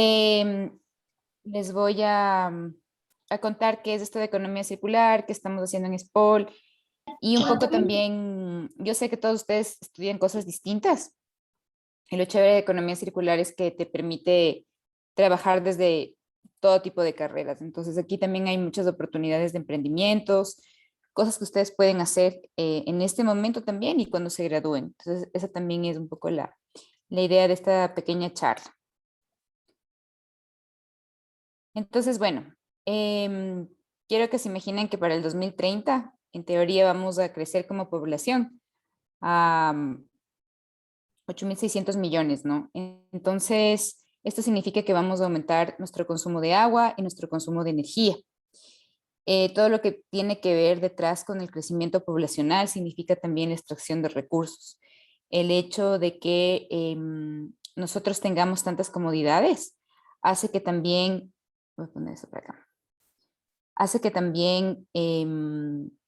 Em, Les voy a contar qué es esto de economía circular, qué estamos haciendo en SPOL y un poco también, yo sé que todos ustedes estudian cosas distintas y lo chévere de economía circular es que te permite trabajar desde todo tipo de carreras. Entonces aquí también hay muchas oportunidades de emprendimientos, cosas que ustedes pueden hacer en este momento también y cuando se gradúen. Entonces esa también es un poco la idea de esta pequeña charla. Entonces, bueno, em, quiero que se imaginen que para el 2030, en teoría, vamos a crecer como población a 8.600 millones, ¿no? Entonces, esto significa que vamos a aumentar nuestro consumo de agua y nuestro consumo de energía. Todo lo que tiene que ver detrás con el crecimiento poblacional significa también la extracción de recursos. El hecho de que nosotros tengamos tantas comodidades hace que también, voy a poner eso para acá, hace que también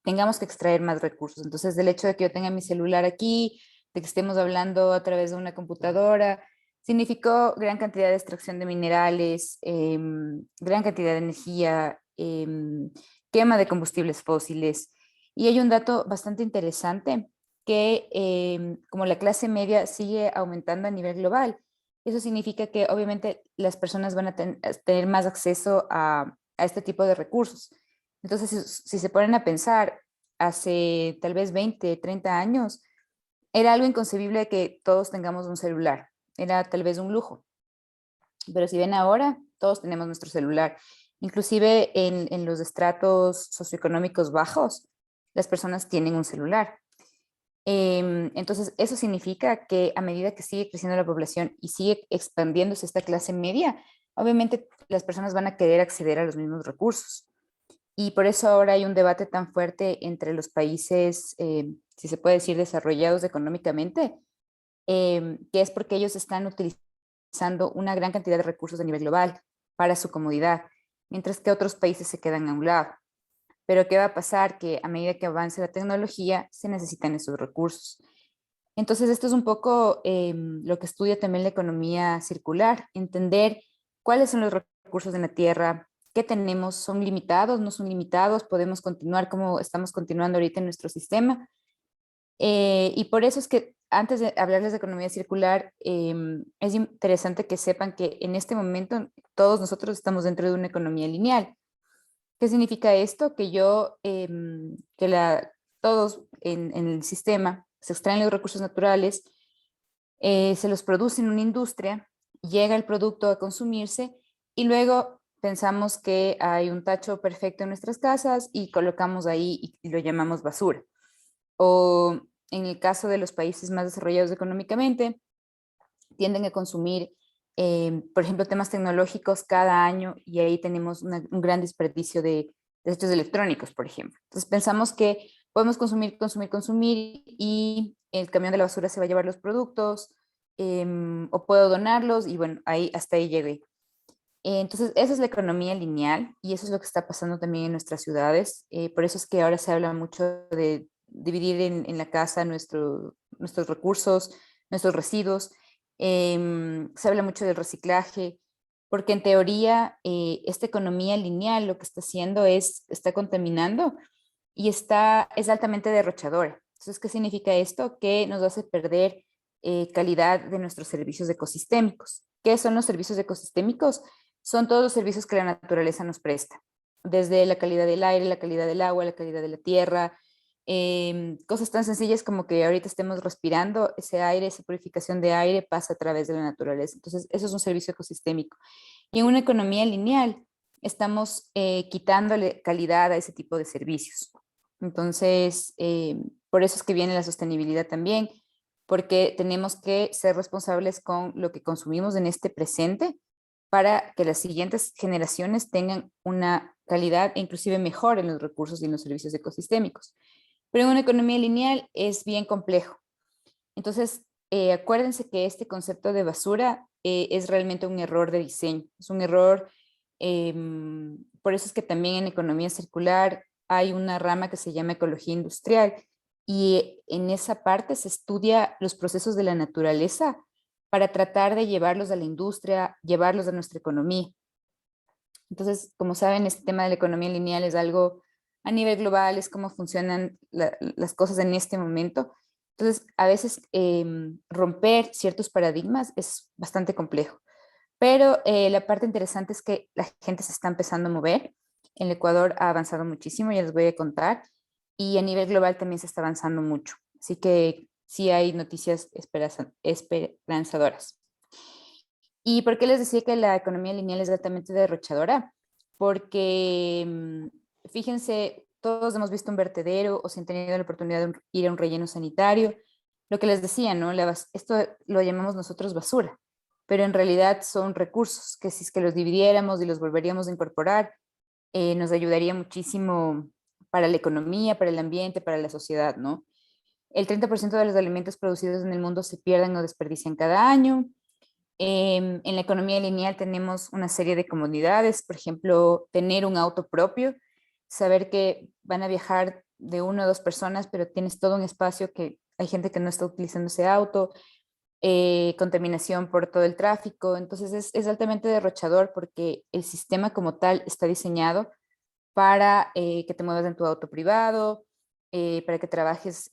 tengamos que extraer más recursos. Entonces, del hecho de que yo tenga mi celular aquí, de que estemos hablando a través de una computadora, significó gran cantidad de extracción de minerales, gran cantidad de energía, quema de combustibles fósiles. Y hay un dato bastante interesante que como la clase media sigue aumentando a nivel global, eso significa que obviamente las personas van a tener más acceso a este tipo de recursos. Entonces, si se ponen a pensar, hace tal vez 20, 30 años, era algo inconcebible que todos tengamos un celular. Era tal vez un lujo. Pero si ven ahora, todos tenemos nuestro celular. Inclusive en los estratos socioeconómicos bajos, las personas tienen un celular. Entonces, eso significa que a medida que sigue creciendo la población y sigue expandiéndose esta clase media, obviamente las personas van a querer acceder a los mismos recursos. Y por eso ahora hay un debate tan fuerte entre los países, si se puede decir, desarrollados económicamente, que es porque ellos están utilizando una gran cantidad de recursos a nivel global para su comodidad, mientras que otros países se quedan a un lado. Pero ¿qué va a pasar? Que a medida que avance la tecnología, se necesitan esos recursos. Entonces, esto es un poco lo que estudia también la economía circular, entender cuáles son los recursos de la Tierra, qué tenemos, son limitados, no son limitados, podemos continuar como estamos continuando ahorita en nuestro sistema. Y por eso es que antes de hablarles de economía circular, es interesante que sepan que en este momento todos nosotros estamos dentro de una economía lineal. ¿Qué significa esto? Que todos en el sistema se extraen los recursos naturales, se los produce en una industria, llega el producto a consumirse y luego pensamos que hay un tacho perfecto en nuestras casas y colocamos ahí y lo llamamos basura. O en el caso de los países más desarrollados económicamente, tienden a consumir, por ejemplo, temas tecnológicos cada año y ahí tenemos un gran desperdicio de desechos electrónicos, por ejemplo. Entonces pensamos que podemos consumir, consumir, consumir y el camión de la basura se va a llevar los productos o puedo donarlos y bueno, ahí hasta ahí llegué. Entonces, esa es la economía lineal y eso es lo que está pasando también en nuestras ciudades. Por eso es que ahora se habla mucho de dividir en la casa nuestros recursos, nuestros residuos. Se habla mucho del reciclaje, porque en teoría esta economía lineal lo que está haciendo está contaminando y es altamente derrochadora. Entonces, ¿qué significa esto? Que nos hace perder calidad de nuestros servicios ecosistémicos. ¿Qué son los servicios ecosistémicos? Son todos los servicios que la naturaleza nos presta, desde la calidad del aire, la calidad del agua, la calidad de la tierra, cosas tan sencillas como que ahorita estemos respirando, ese aire, esa purificación de aire pasa a través de la naturaleza. Entonces, eso es un servicio ecosistémico. Y en una economía lineal, estamos quitándole calidad a ese tipo de servicios. Entonces, por eso es que viene la sostenibilidad también, porque tenemos que ser responsables con lo que consumimos en este presente para que las siguientes generaciones tengan una calidad e inclusive mejor en los recursos y en los servicios ecosistémicos. Pero en una economía lineal es bien complejo. Entonces, acuérdense que este concepto de basura es realmente un error de diseño, es un error, por eso es que también en economía circular hay una rama que se llama ecología industrial y en esa parte se estudia los procesos de la naturaleza para tratar de llevarlos a la industria, llevarlos a nuestra economía. Entonces, como saben, este tema de la economía lineal es algo a nivel global, es cómo funcionan las cosas en este momento. Entonces, a veces romper ciertos paradigmas es bastante complejo. Pero la parte interesante es que la gente se está empezando a mover. El Ecuador ha avanzado muchísimo, ya les voy a contar. Y a nivel global también se está avanzando mucho. Así que sí hay noticias esperanzadoras. ¿Y por qué les decía que la economía lineal es altamente derrochadora? Porque, fíjense, todos hemos visto un vertedero o si han tenido la oportunidad de ir a un relleno sanitario. Lo que les decía, ¿no? Esto lo llamamos nosotros basura, pero en realidad son recursos que si es que los dividiéramos y los volveríamos a incorporar, nos ayudaría muchísimo para la economía, para el ambiente, para la sociedad, ¿no? El 30% de los alimentos producidos en el mundo se pierden o desperdician cada año. En la economía lineal tenemos una serie de comodidades, por ejemplo, tener un auto propio, saber que van a viajar de una o dos personas, pero tienes todo un espacio que hay gente que no está utilizando ese auto, contaminación por todo el tráfico, entonces es altamente derrochador porque el sistema como tal está diseñado para que te muevas en tu auto privado, para que trabajes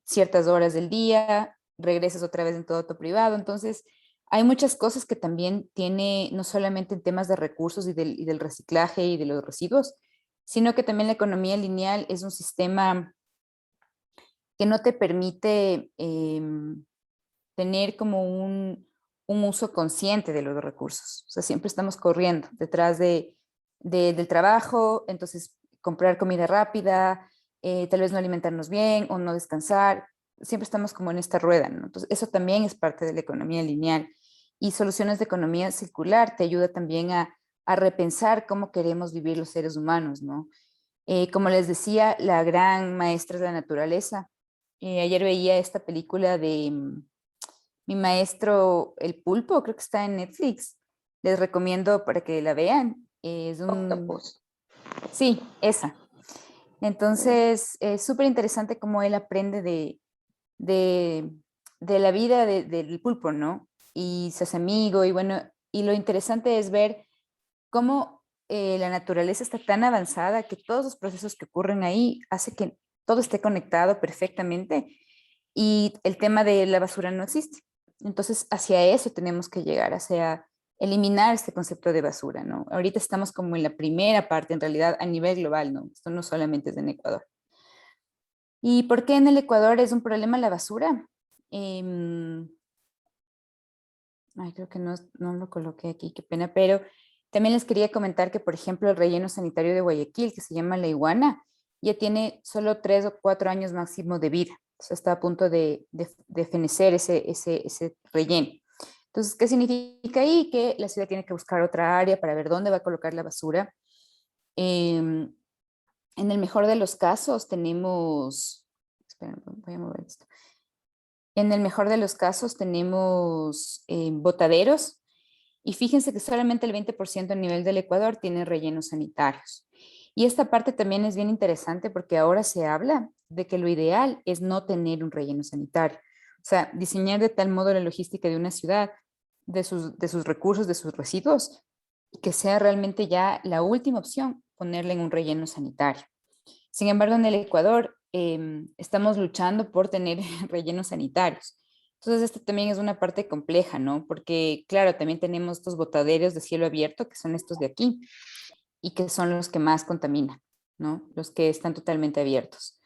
ciertas horas del día, regreses otra vez en tu auto privado. Entonces, hay muchas cosas que también tiene, no solamente en temas de recursos y del reciclaje y de los residuos, sino que también la economía lineal es un sistema que no te permite tener como un uso consciente de los recursos. O sea, siempre estamos corriendo detrás del trabajo, entonces comprar comida rápida, tal vez no alimentarnos bien o no descansar. Siempre estamos como en esta rueda, ¿no? Entonces, eso también es parte de la economía lineal. Y soluciones de economía circular te ayuda también a repensar cómo queremos vivir los seres humanos, ¿no? Como les decía, la gran maestra es la naturaleza. Ayer veía esta película de Mi maestro el pulpo, creo que está en Netflix. Les recomiendo para que la vean. Es un... Octopus. Sí, esa. Entonces, es súper interesante cómo él aprende de, de la vida del pulpo, ¿no? Y se hace amigo y bueno, y lo interesante es ver cómo la naturaleza está tan avanzada que todos los procesos que ocurren ahí hace que todo esté conectado perfectamente y el tema de la basura no existe. Entonces, hacia eso tenemos que llegar, hacia eliminar este concepto de basura, ¿no? Ahorita estamos como en la primera parte, en realidad, a nivel global, ¿no? Esto no solamente es en Ecuador. ¿Y por qué en el Ecuador es un problema la basura? Em, Ay, creo que no lo coloqué aquí, qué pena, pero también les quería comentar que, por ejemplo, el relleno sanitario de Guayaquil, que se llama La Iguana, ya tiene solo 3 o 4 años máximo de vida. O sea, está a punto de fenecer ese relleno. Entonces, ¿qué significa ahí? Que la ciudad tiene que buscar otra área para ver dónde va a colocar la basura. Em, en el mejor de los casos tenemos, esperen, voy a mover esto. En el mejor de los casos tenemos botaderos y fíjense que solamente el 20% a nivel del Ecuador tiene rellenos sanitarios. Y esta parte también es bien interesante porque ahora se habla de que lo ideal es no tener un relleno sanitario. O sea, diseñar de tal modo la logística de una ciudad, de sus recursos, de sus residuos, que sea realmente ya la última opción ponerle en un relleno sanitario. Sin embargo, en el Ecuador estamos luchando por tener rellenos sanitarios. Entonces, esto también es una parte compleja, ¿no? Porque, claro, también tenemos estos botaderos de cielo abierto, que son estos de aquí, y que son los que más contaminan, ¿no? Los que están totalmente abiertos.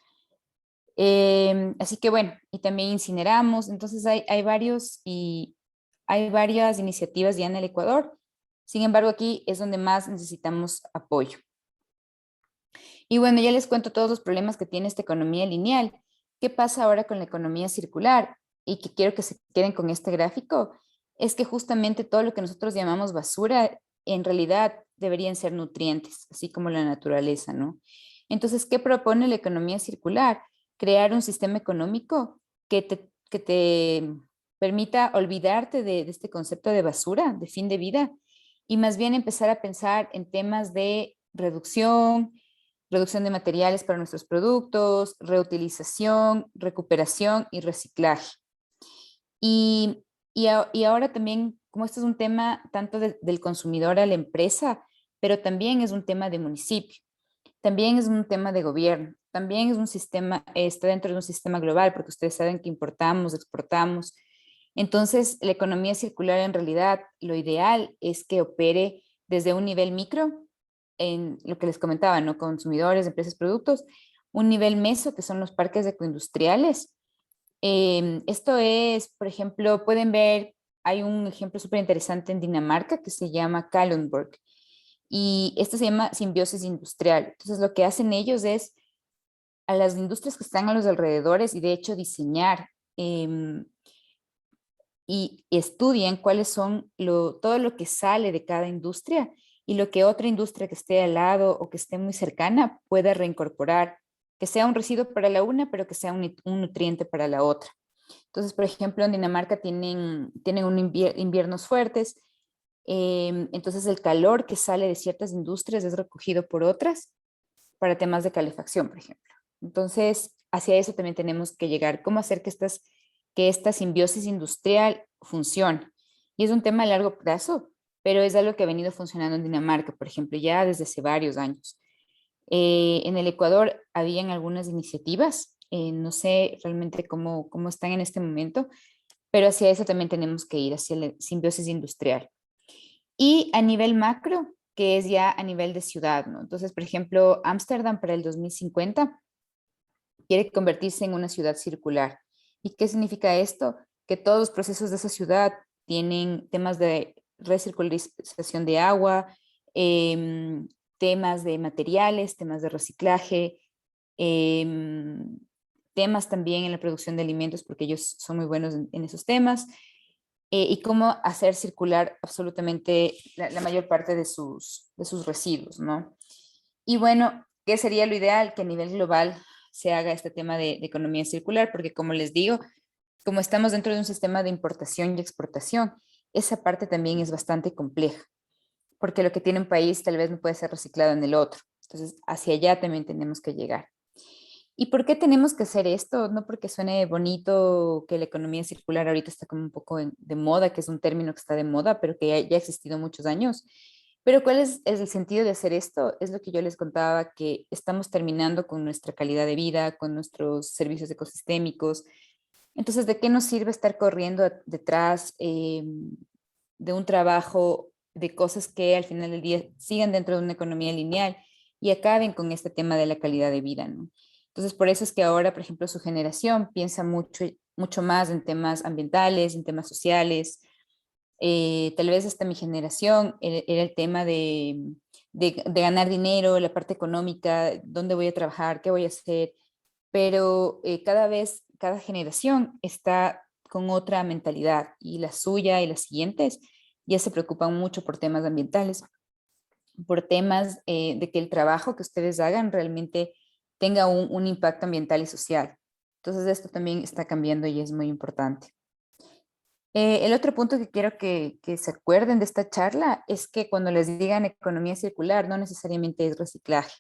Así que bueno, y también incineramos. Entonces, hay varias iniciativas ya en el Ecuador. Sin embargo, aquí es donde más necesitamos apoyo. Y bueno, ya les cuento todos los problemas que tiene esta economía lineal. ¿Qué pasa ahora con la economía circular? Y que quiero que se queden con este gráfico, es que justamente todo lo que nosotros llamamos basura, en realidad deberían ser nutrientes, así como la naturaleza, ¿no? Entonces, ¿qué propone la economía circular? Crear un sistema económico que te permita olvidarte de este concepto de basura, de fin de vida, y más bien empezar a pensar en temas de reducción de materiales para nuestros productos, reutilización, recuperación y reciclaje. Y Y ahora también, como esto es un tema tanto del consumidor a la empresa, pero también es un tema de municipio, también es un tema de gobierno, también es un sistema, está dentro de un sistema global, porque ustedes saben que importamos, exportamos. Entonces, la economía circular en realidad, lo ideal es que opere desde un nivel micro, en lo que les comentaba, ¿no? Consumidores, empresas, productos, un nivel meso, que son los parques ecoindustriales. Esto es, por ejemplo, pueden ver, hay un ejemplo súper interesante en Dinamarca que se llama Kalundborg, y esto se llama simbiosis industrial. Entonces, lo que hacen ellos es a las industrias que están a los alrededores y de hecho diseñar y estudian cuáles son todo lo que sale de cada industria y lo que otra industria que esté al lado o que esté muy cercana pueda reincorporar, que sea un residuo para la una, pero que sea un nutriente para la otra. Entonces, por ejemplo, en Dinamarca tienen inviernos fuertes, entonces el calor que sale de ciertas industrias es recogido por otras para temas de calefacción, por ejemplo. Entonces, hacia eso también tenemos que llegar, cómo hacer que esta simbiosis industrial funcione. Y es un tema a largo plazo, pero es algo que ha venido funcionando en Dinamarca, por ejemplo, ya desde hace varios años. En el Ecuador habían algunas iniciativas, no sé realmente cómo están en este momento, pero hacia eso también tenemos que ir, hacia la simbiosis industrial. Y a nivel macro, que es ya a nivel de ciudad, ¿no? Entonces, por ejemplo, Ámsterdam para el 2050 quiere convertirse en una ciudad circular. ¿Y qué significa esto? Que todos los procesos de esa ciudad tienen temas de recirculación de agua, temas de materiales, temas de reciclaje, em, temas también en la producción de alimentos, porque ellos son muy buenos en esos temas, y cómo hacer circular absolutamente la mayor parte de sus residuos, ¿no? Y bueno, ¿qué sería lo ideal? Que a nivel global se haga este tema de economía circular, porque como les digo, como estamos dentro de un sistema de importación y exportación, esa parte también es bastante compleja, porque lo que tiene un país tal vez no puede ser reciclado en el otro. Entonces, hacia allá también tenemos que llegar. ¿Y por qué tenemos que hacer esto? No porque suene bonito que la economía circular ahorita está como un poco de moda, que es un término que está de moda, pero que ya ha existido muchos años. Pero ¿cuál es el sentido de hacer esto? Es lo que yo les contaba, que estamos terminando con nuestra calidad de vida, con nuestros servicios ecosistémicos. Entonces, ¿de qué nos sirve estar corriendo detrás de un trabajo, de cosas que al final del día sigan dentro de una economía lineal y acaben con este tema de la calidad de vida, ¿no? Entonces, por eso es que ahora, por ejemplo, su generación piensa mucho más en temas ambientales, en temas sociales. Tal vez hasta mi generación era el tema de ganar dinero, la parte económica, dónde voy a trabajar, qué voy a hacer, pero cada vez, cada generación está con otra mentalidad y la suya y las siguientes ya se preocupan mucho por temas ambientales, por temas de que el trabajo que ustedes hagan realmente tenga un impacto ambiental y social. Entonces esto también está cambiando y es muy importante. El otro punto que quiero que se acuerden de esta charla es que cuando les digan economía circular, no necesariamente es reciclaje.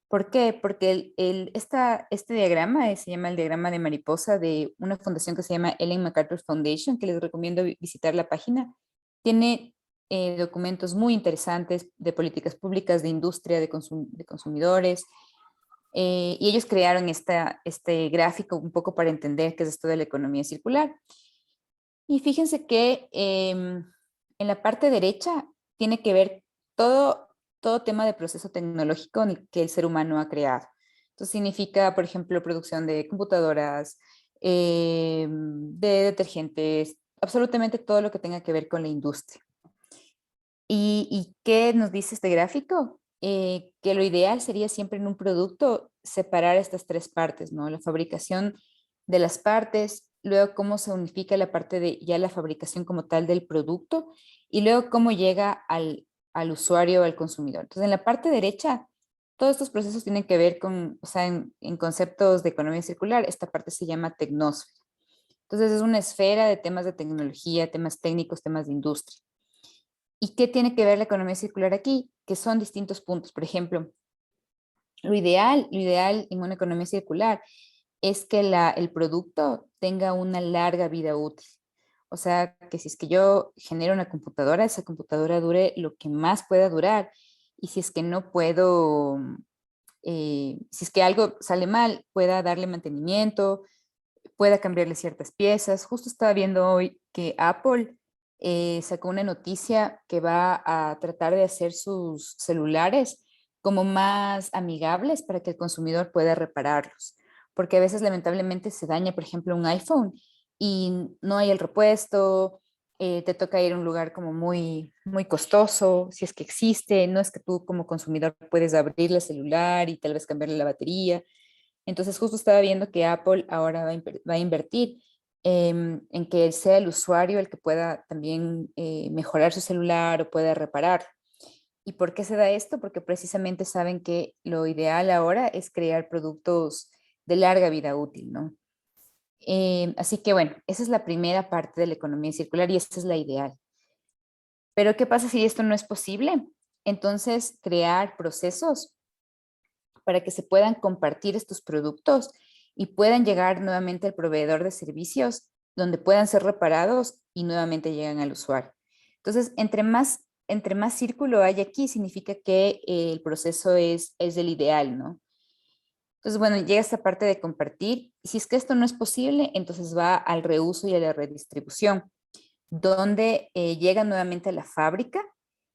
¿Por qué? Porque este diagrama se llama el diagrama de mariposa de una fundación que se llama Ellen MacArthur Foundation, que les recomiendo visitar la página. Tiene documentos muy interesantes de políticas públicas, de industria, de consumidores, y ellos crearon este gráfico un poco para entender qué es esto de la economía circular. Y fíjense que en la parte derecha tiene que ver todo tema de proceso tecnológico que el ser humano ha creado. Entonces significa, por ejemplo, producción de computadoras, de detergentes, absolutamente todo lo que tenga que ver con la industria. ¿Y qué nos dice este gráfico? Que lo ideal sería siempre en un producto separar estas tres partes, ¿no? La fabricación de las partes, luego cómo se unifica la parte de ya la fabricación como tal del producto y luego cómo llega al usuario o al consumidor. Entonces, en la parte derecha, todos estos procesos tienen que ver con, o sea, en conceptos de economía circular, esta parte se llama tecnosfera. Entonces, es una esfera de temas de tecnología, temas técnicos, temas de industria. ¿Y qué tiene que ver la economía circular aquí? Que son distintos puntos. Por ejemplo, lo ideal en una economía circular es que el producto tenga una larga vida útil. O sea, que si es que yo genero una computadora, esa computadora dure lo que más pueda durar. Y si es que no puedo, si es que algo sale mal, pueda darle mantenimiento, pueda cambiarle ciertas piezas. Justo estaba viendo hoy que Apple sacó una noticia que va a tratar de hacer sus celulares como más amigables para que el consumidor pueda repararlos. Porque a veces lamentablemente se daña, por ejemplo, un iPhone y no hay el repuesto, te toca ir a un lugar como muy costoso, si es que existe, no es que tú como consumidor puedes abrir el celular y tal vez cambiarle la batería. Entonces justo estaba viendo que Apple ahora va a invertir en que sea el usuario el que pueda también mejorar su celular o pueda reparar. ¿Y por qué se da esto? Porque precisamente saben que lo ideal ahora es crear productos de larga vida útil, ¿no? Así que bueno, esa es la primera parte de la economía circular y esta es la ideal. Pero ¿qué pasa si esto no es posible? Entonces, crear procesos para que se puedan compartir estos productos y puedan llegar nuevamente al proveedor de servicios donde puedan ser reparados y nuevamente llegan al usuario. Entonces, entre más círculo hay aquí, significa que el proceso es el ideal, ¿no? Entonces, bueno, llega esta parte de compartir. Y si es que esto no es posible, entonces va al reuso y a la redistribución, donde llega nuevamente a la fábrica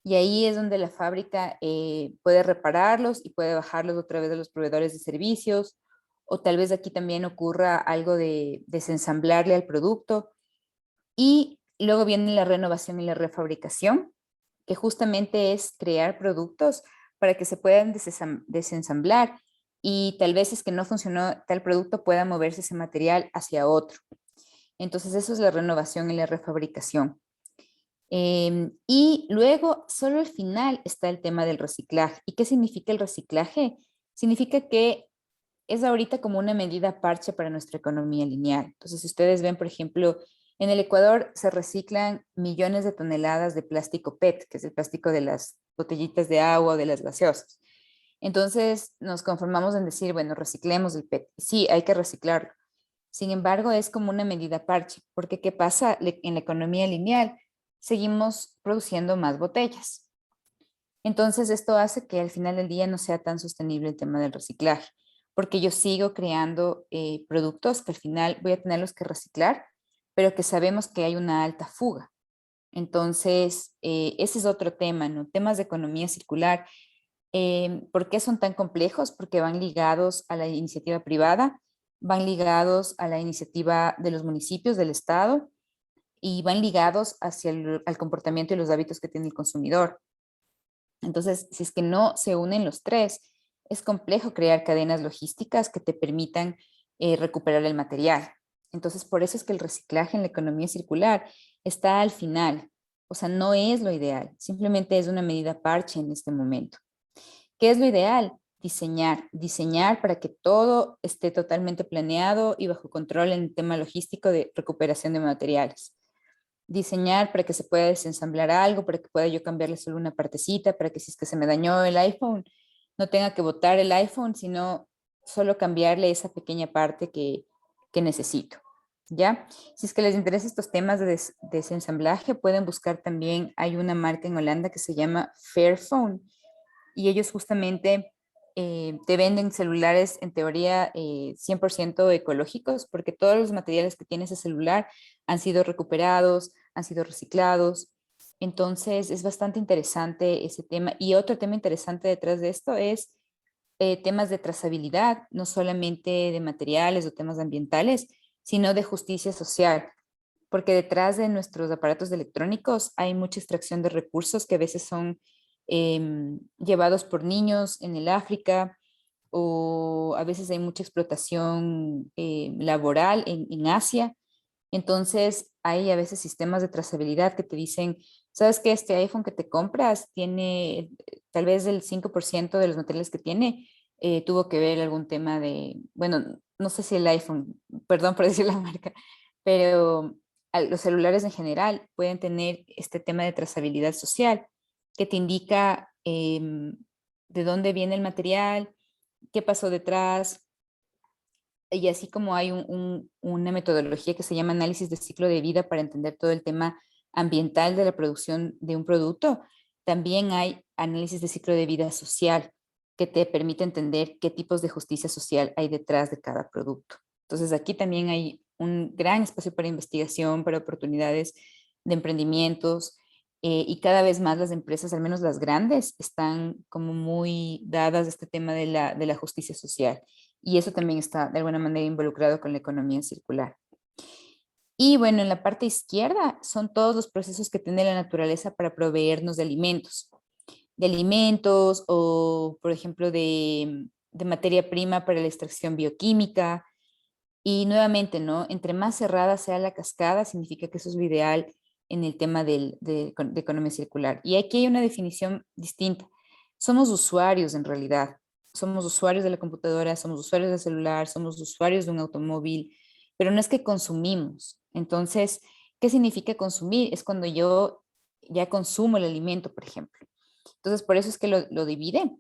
y ahí es donde la fábrica puede repararlos y puede bajarlos otra vez a los proveedores de servicios, o tal vez aquí también ocurra algo de desensamblarle al producto. Y luego viene la renovación y la refabricación, que justamente es crear productos para que se puedan desensamblar y tal vez es que no funcionó tal producto pueda moverse ese material hacia otro. Entonces eso es la renovación y la refabricación. Y luego, solo al final está el tema del reciclaje. ¿Y qué significa el reciclaje? Significa que es ahorita como una medida parche para nuestra economía lineal. Entonces, si ustedes ven, por ejemplo, en el Ecuador se reciclan millones de toneladas de plástico PET, que es el plástico de las botellitas de agua o de las gaseosas. Entonces, nos conformamos en decir, bueno, reciclemos el PET. Sí, hay que reciclarlo. Sin embargo, es como una medida parche, porque ¿qué pasa en la economía lineal? Seguimos produciendo más botellas. Entonces, esto hace que al final del día no sea tan sostenible el tema del reciclaje, porque yo sigo creando productos que al final voy a tenerlos que reciclar, pero que sabemos que hay una alta fuga. Entonces, ese es otro tema, ¿no? Temas de economía circular. ¿Por qué son tan complejos? Porque van ligados a la iniciativa privada, van ligados a la iniciativa de los municipios, del Estado, y van ligados hacia al comportamiento y los hábitos que tiene el consumidor. Entonces, si es que no se unen los tres, es complejo crear cadenas logísticas que te permitan recuperar el material. Entonces, por eso es que el reciclaje en la economía circular está al final. O sea, no es lo ideal, simplemente es una medida parche en este momento. ¿Qué es lo ideal? Diseñar para que todo esté totalmente planeado y bajo control en el tema logístico de recuperación de materiales. Diseñar para que se pueda desensamblar algo, para que pueda yo cambiarle solo una partecita, para que si es que se me dañó el iPhone, no tenga que botar el iPhone, sino solo cambiarle esa pequeña parte que necesito. ¿Ya? Si es que les interesan estos temas de desensamblaje, pueden buscar también, hay una marca en Holanda que se llama Fairphone y ellos justamente te venden celulares en teoría 100% ecológicos porque todos los materiales que tiene ese celular han sido recuperados, han sido reciclados. Entonces es bastante interesante ese tema. Y otro tema interesante detrás de esto es temas de trazabilidad, no solamente de materiales o temas ambientales, sino de justicia social, porque detrás de nuestros aparatos electrónicos hay mucha extracción de recursos que a veces son llevados por niños en el África o a veces hay mucha explotación laboral en Asia. Entonces hay a veces sistemas de trazabilidad que te dicen, sabes que este iPhone que te compras tiene tal vez el 5% de los materiales que tiene, tuvo que ver algún tema de, bueno, no sé si el iPhone, perdón por decir la marca, pero los celulares en general pueden tener este tema de trazabilidad social que te indica de dónde viene el material, qué pasó detrás, y así como hay una metodología que se llama análisis de ciclo de vida para entender todo el tema ambiental de la producción de un producto, también hay análisis de ciclo de vida social que te permite entender qué tipos de justicia social hay detrás de cada producto. Entonces aquí también hay un gran espacio para investigación, para oportunidades de emprendimientos, y cada vez más las empresas, al menos las grandes, están como muy dadas a este tema de la justicia social. Y eso también está de alguna manera involucrado con la economía circular. Y bueno, en la parte izquierda son todos los procesos que tiene la naturaleza para proveernos de alimentos o, por ejemplo, de materia prima para la extracción bioquímica. Y nuevamente, ¿no? Entre más cerrada sea la cascada, significa que eso es lo ideal en el tema de economía circular. Y aquí hay una definición distinta. Somos usuarios en realidad. Somos usuarios de la computadora, somos usuarios del celular, somos usuarios de un automóvil, pero no es que consumimos. Entonces, ¿qué significa consumir? Es cuando yo ya consumo el alimento, por ejemplo. Entonces, por eso es que lo divide,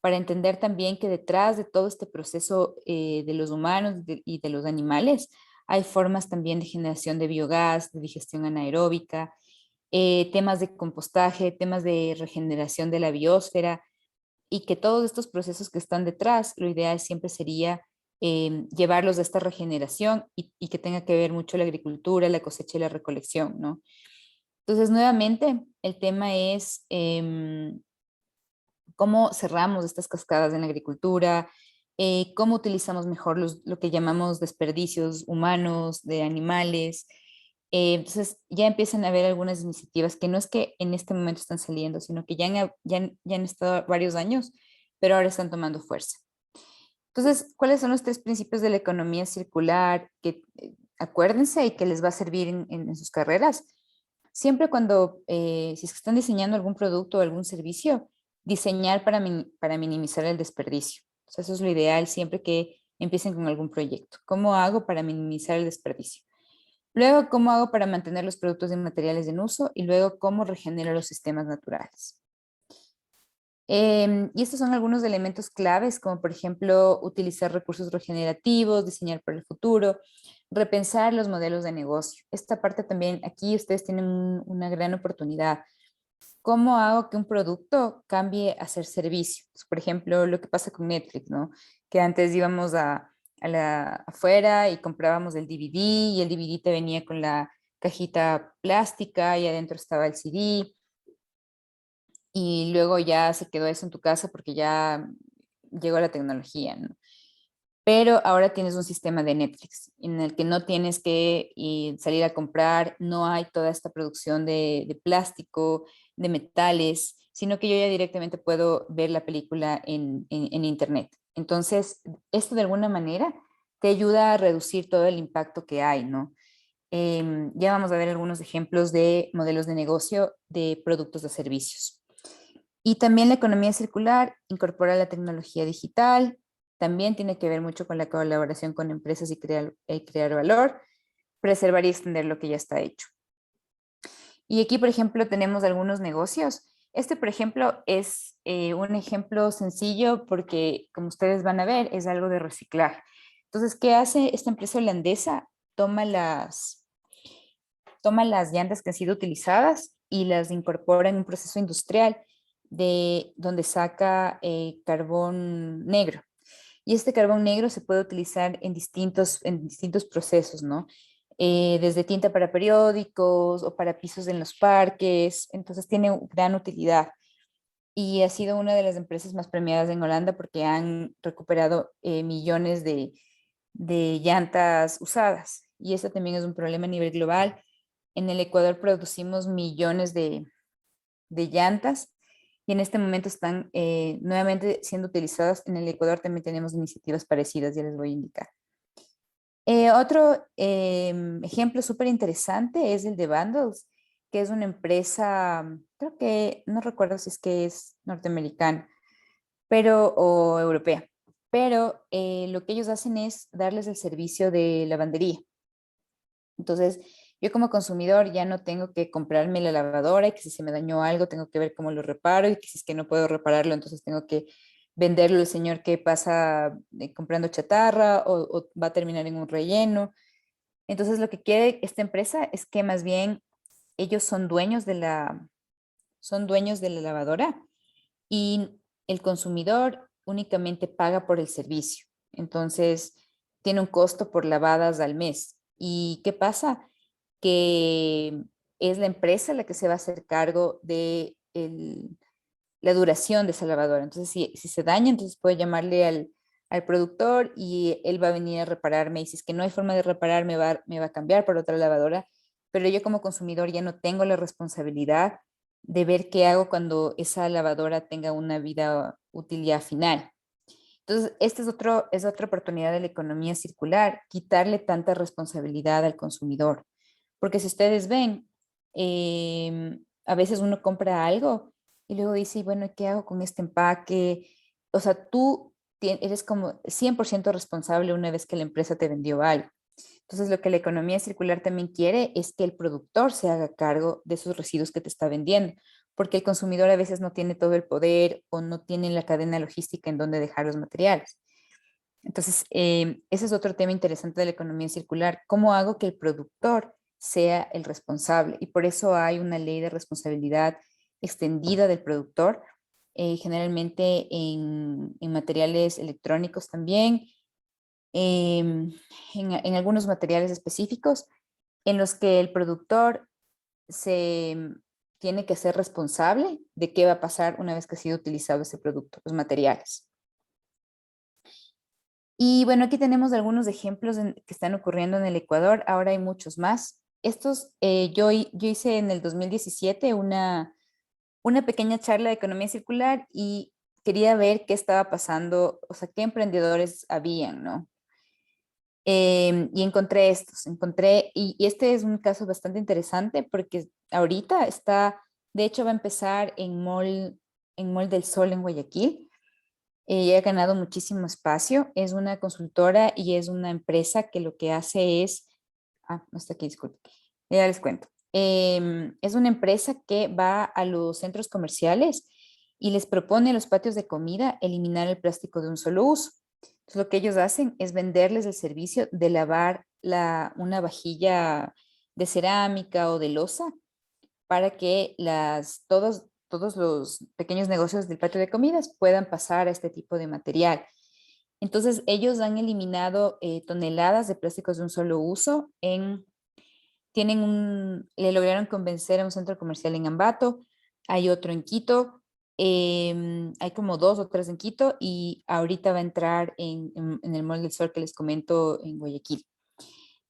para entender también que detrás de todo este proceso de los humanos y de los animales, hay formas también de generación de biogás, de digestión anaeróbica, temas de compostaje, temas de regeneración de la biosfera, y que todos estos procesos que están detrás, lo ideal siempre sería llevarlos a esta regeneración y que tenga que ver mucho la agricultura, la cosecha y la recolección, ¿no? Entonces, nuevamente, el tema es cómo cerramos estas cascadas en la agricultura, cómo utilizamos mejor lo que llamamos desperdicios humanos, de animales. Entonces, ya empiezan a haber algunas iniciativas que no es que en este momento están saliendo, sino que ya han estado varios años, pero ahora están tomando fuerza. Entonces, ¿cuáles son los tres principios de la economía circular que acuérdense y que les va a servir en sus carreras? Siempre cuando, si es que están diseñando algún producto o algún servicio, diseñar para minimizar el desperdicio. O sea, eso es lo ideal siempre que empiecen con algún proyecto. ¿Cómo hago para minimizar el desperdicio? Luego, ¿cómo hago para mantener los productos y materiales en uso? Y luego, ¿cómo regenero los sistemas naturales? Y estos son algunos elementos claves, como por ejemplo utilizar recursos regenerativos, diseñar para el futuro, repensar los modelos de negocio. Esta parte también, aquí ustedes tienen una gran oportunidad. ¿Cómo hago que un producto cambie a ser servicio? Pues, por ejemplo, lo que pasa con Netflix, ¿no? Que antes íbamos afuera y comprábamos el DVD y el DVD te venía con la cajita plástica y adentro estaba el CD y luego ya se quedó eso en tu casa porque ya llegó la tecnología, ¿no? Pero ahora tienes un sistema de Netflix en el que no tienes que salir a comprar, no hay toda esta producción de plástico, de metales, sino que yo ya directamente puedo ver la película en Internet. Entonces, esto de alguna manera te ayuda a reducir todo el impacto que hay, ¿no? Ya vamos a ver algunos ejemplos de modelos de negocio de productos de servicios. Y también la economía circular incorpora la tecnología digital, también tiene que ver mucho con la colaboración con empresas y crear valor, preservar y extender lo que ya está hecho. Y aquí, por ejemplo, tenemos algunos negocios. Este, por ejemplo, es un ejemplo sencillo porque, como ustedes van a ver, es algo de reciclar. Entonces, ¿qué hace esta empresa holandesa? Toma las llantas que han sido utilizadas y las incorpora en un proceso industrial de donde saca carbón negro. Y este carbón negro se puede utilizar en distintos procesos, ¿no? Desde tinta para periódicos o para pisos en los parques, entonces tiene gran utilidad. Y ha sido una de las empresas más premiadas en Holanda porque han recuperado millones de llantas usadas. Y eso también es un problema a nivel global. En el Ecuador producimos millones de llantas y en este momento están nuevamente siendo utilizadas. En el Ecuador también tenemos iniciativas parecidas, ya les voy a indicar. Otro ejemplo súper interesante es el de Bundles, que es una empresa, creo que, no recuerdo si es que es norteamericana, o europea, pero lo que ellos hacen es darles el servicio de lavandería. Entonces, yo como consumidor ya no tengo que comprarme la lavadora y que si se me dañó algo tengo que ver cómo lo reparo y que si es que no puedo repararlo, entonces tengo que venderlo al señor que pasa comprando chatarra o va a terminar en un relleno. Entonces lo que quiere esta empresa es que más bien ellos son dueños de la lavadora y el consumidor únicamente paga por el servicio. Entonces, tiene un costo por lavadas al mes. ¿Y qué pasa? Que es la empresa la que se va a hacer cargo de la duración de esa lavadora. Entonces, si se daña, entonces puede llamarle al productor y él va a venir a repararme. Y si es que no hay forma de reparar, me va a cambiar por otra lavadora. Pero yo como consumidor ya no tengo la responsabilidad de ver qué hago cuando esa lavadora tenga una vida útil ya final. Entonces, esta es otra oportunidad de la economía circular, quitarle tanta responsabilidad al consumidor. Porque si ustedes ven, a veces uno compra algo y luego dice, "Y bueno, ¿qué hago con este empaque?" O sea, tú eres como 100% responsable una vez que la empresa te vendió algo. Entonces, lo que la economía circular también quiere es que el productor se haga cargo de esos residuos que te está vendiendo, porque el consumidor a veces no tiene todo el poder o no tiene la cadena logística en donde dejar los materiales. Entonces, ese es otro tema interesante de la economía circular. ¿Cómo hago que el productor sea el responsable? Y por eso hay una ley de responsabilidad extendida del productor, generalmente en materiales electrónicos también, en algunos materiales específicos en los que el productor se tiene que ser responsable de qué va a pasar una vez que ha sido utilizado ese producto, los materiales. Y bueno, aquí tenemos algunos ejemplos que están ocurriendo en el Ecuador. Ahora hay muchos más. Estos, yo hice en el 2017 una pequeña charla de economía circular y quería ver qué estaba pasando, o sea, qué emprendedores habían, ¿no? Y encontré y este es un caso bastante interesante porque ahorita está, de hecho va a empezar en Mall del Sol en Guayaquil. Y ha ganado muchísimo espacio. Es una consultora y es una empresa que lo que hace es, no está aquí, disculpe, ya les cuento. Es una empresa que va a los centros comerciales y les propone a los patios de comida eliminar el plástico de un solo uso. Entonces, lo que ellos hacen es venderles el servicio de lavar una vajilla de cerámica o de loza para que todos los pequeños negocios del patio de comidas puedan pasar a este tipo de material. Entonces, ellos han eliminado toneladas de plásticos de un solo uso. Le lograron convencer a un centro comercial en Ambato, hay otro en Quito, hay como dos o tres en Quito y ahorita va a entrar en el Mall del Sol que les comento en Guayaquil.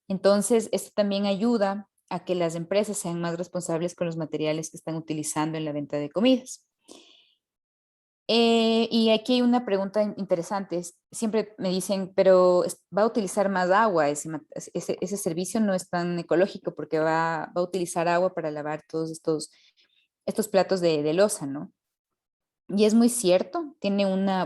Entonces, esto también ayuda a que las empresas sean más responsables con los materiales que están utilizando en la venta de comidas. Y aquí hay una pregunta interesante. Siempre me dicen, pero va a utilizar más agua, ese servicio no es tan ecológico porque va a utilizar agua para lavar todos estos platos de loza, ¿no? Y es muy cierto,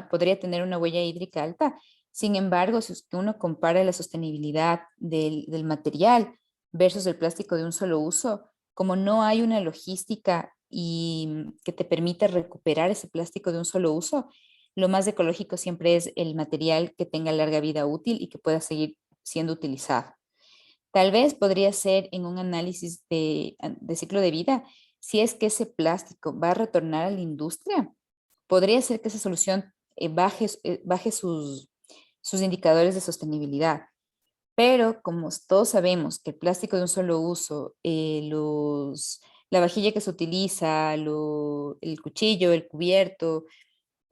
podría tener una huella hídrica alta. Sin embargo, si uno compara la sostenibilidad del material versus el plástico de un solo uso, como no hay una logística que te permita recuperar ese plástico de un solo uso, lo más ecológico siempre es el material que tenga larga vida útil y que pueda seguir siendo utilizado. Tal vez podría ser en un análisis de ciclo de vida, si es que ese plástico va a retornar a la industria, podría ser que esa solución baje sus indicadores de sostenibilidad. Pero como todos sabemos que el plástico de un solo uso, la vajilla que se utiliza, el cuchillo, el cubierto,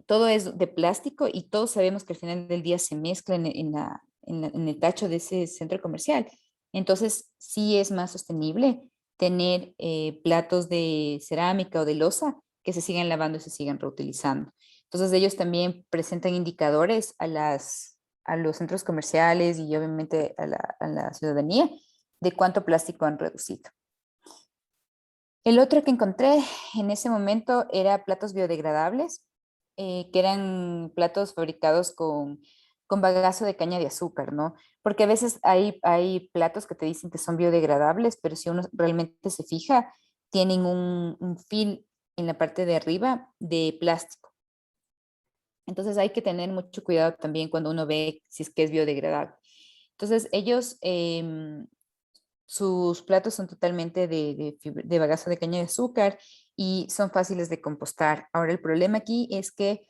todo es de plástico y todos sabemos que al final del día se mezcla en el tacho de ese centro comercial. Entonces, sí es más sostenible tener platos de cerámica o de loza que se sigan lavando y se sigan reutilizando. Entonces, ellos también presentan indicadores a los centros comerciales y obviamente a la ciudadanía de cuánto plástico han reducido. El otro que encontré en ese momento era platos biodegradables, que eran platos fabricados con bagazo de caña de azúcar, ¿no? Porque a veces hay platos que te dicen que son biodegradables, pero si uno realmente se fija, tienen un film en la parte de arriba de plástico. Entonces hay que tener mucho cuidado también cuando uno ve si es que es biodegradable. Entonces ellos, sus platos son totalmente de bagazo de caña de azúcar y son fáciles de compostar. Ahora el problema aquí es que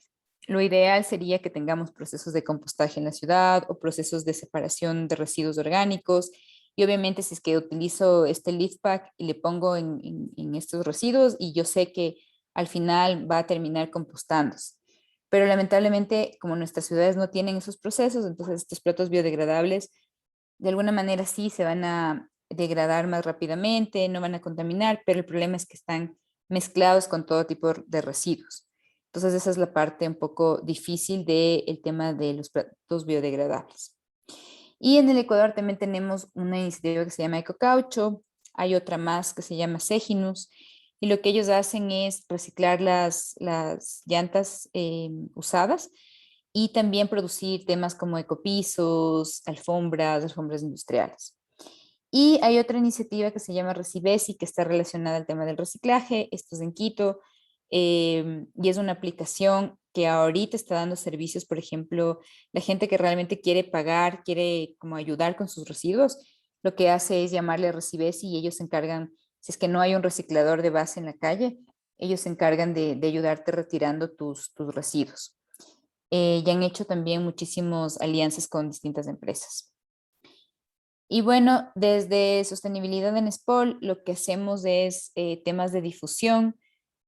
lo ideal sería que tengamos procesos de compostaje en la ciudad o procesos de separación de residuos orgánicos. Y obviamente si es que utilizo este leaf pack y le pongo en estos residuos y yo sé que al final va a terminar compostándose. Pero lamentablemente, como nuestras ciudades no tienen esos procesos, entonces estos platos biodegradables de alguna manera sí se van a degradar más rápidamente, no van a contaminar, pero el problema es que están mezclados con todo tipo de residuos. Entonces esa es la parte un poco difícil del tema de los platos biodegradables. Y en el Ecuador también tenemos una iniciativa que se llama EcoCaucho, hay otra más que se llama Seginus, y lo que ellos hacen es reciclar las llantas usadas y también producir temas como ecopisos, alfombras industriales. Y hay otra iniciativa que se llama Recibesi, que está relacionada al tema del reciclaje. Esto es en Quito y es una aplicación que ahorita está dando servicios, por ejemplo, la gente que realmente quiere pagar, quiere como ayudar con sus residuos, lo que hace es llamarle a Recibesi y ellos se encargan, si es que no hay un reciclador de base en la calle, ellos se encargan de ayudarte retirando tus residuos. Y han hecho también muchísimas alianzas con distintas empresas. Y bueno, desde sostenibilidad en SPOL, lo que hacemos es temas de difusión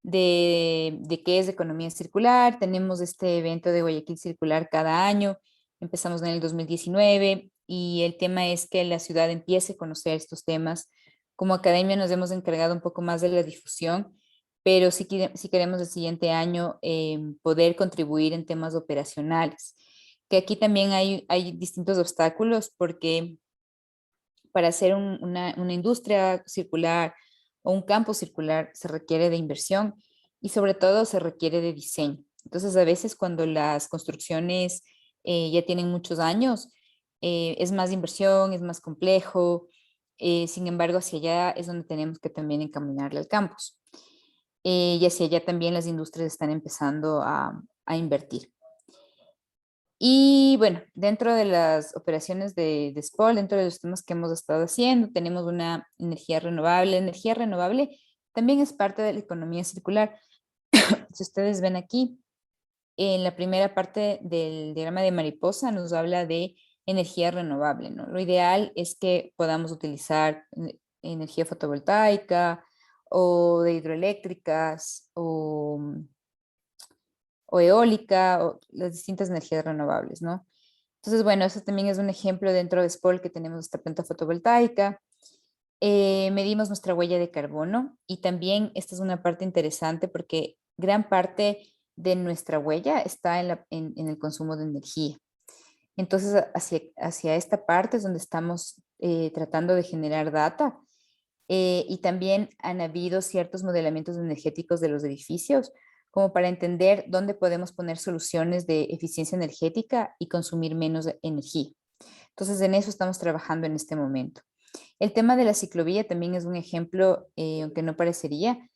de qué es economía circular. Tenemos este evento de Guayaquil Circular cada año. Empezamos en el 2019 y el tema es que la ciudad empiece a conocer estos temas. Como academia nos hemos encargado un poco más de la difusión, pero sí queremos el siguiente año poder contribuir en temas operacionales. Que aquí también hay distintos obstáculos porque para hacer una industria circular o un campo circular se requiere de inversión y sobre todo se requiere de diseño. Entonces, a veces cuando las construcciones ya tienen muchos años, es más inversión, es más complejo. Sin embargo, hacia allá es donde tenemos que también encaminarle al campus. Y hacia allá también las industrias están empezando a invertir. Y bueno, dentro de las operaciones de SPOL, dentro de los temas que hemos estado haciendo, tenemos una energía renovable. La energía renovable también es parte de la economía circular. Si ustedes ven aquí, en la primera parte del diagrama de mariposa nos habla de energía renovable, ¿no? Lo ideal es que podamos utilizar energía fotovoltaica o de hidroeléctricas o eólica o las distintas energías renovables, ¿no? Entonces, bueno, eso también es un ejemplo dentro de SPOL que tenemos esta planta fotovoltaica. Medimos nuestra huella de carbono y también esta es una parte interesante porque gran parte de nuestra huella está en el consumo de energía. Entonces, hacia esta parte es donde estamos tratando de generar data y también han habido ciertos modelamientos energéticos de los edificios como para entender dónde podemos poner soluciones de eficiencia energética y consumir menos energía. Entonces, en eso estamos trabajando en este momento. El tema de la ciclovía también es un ejemplo, aunque no parecería,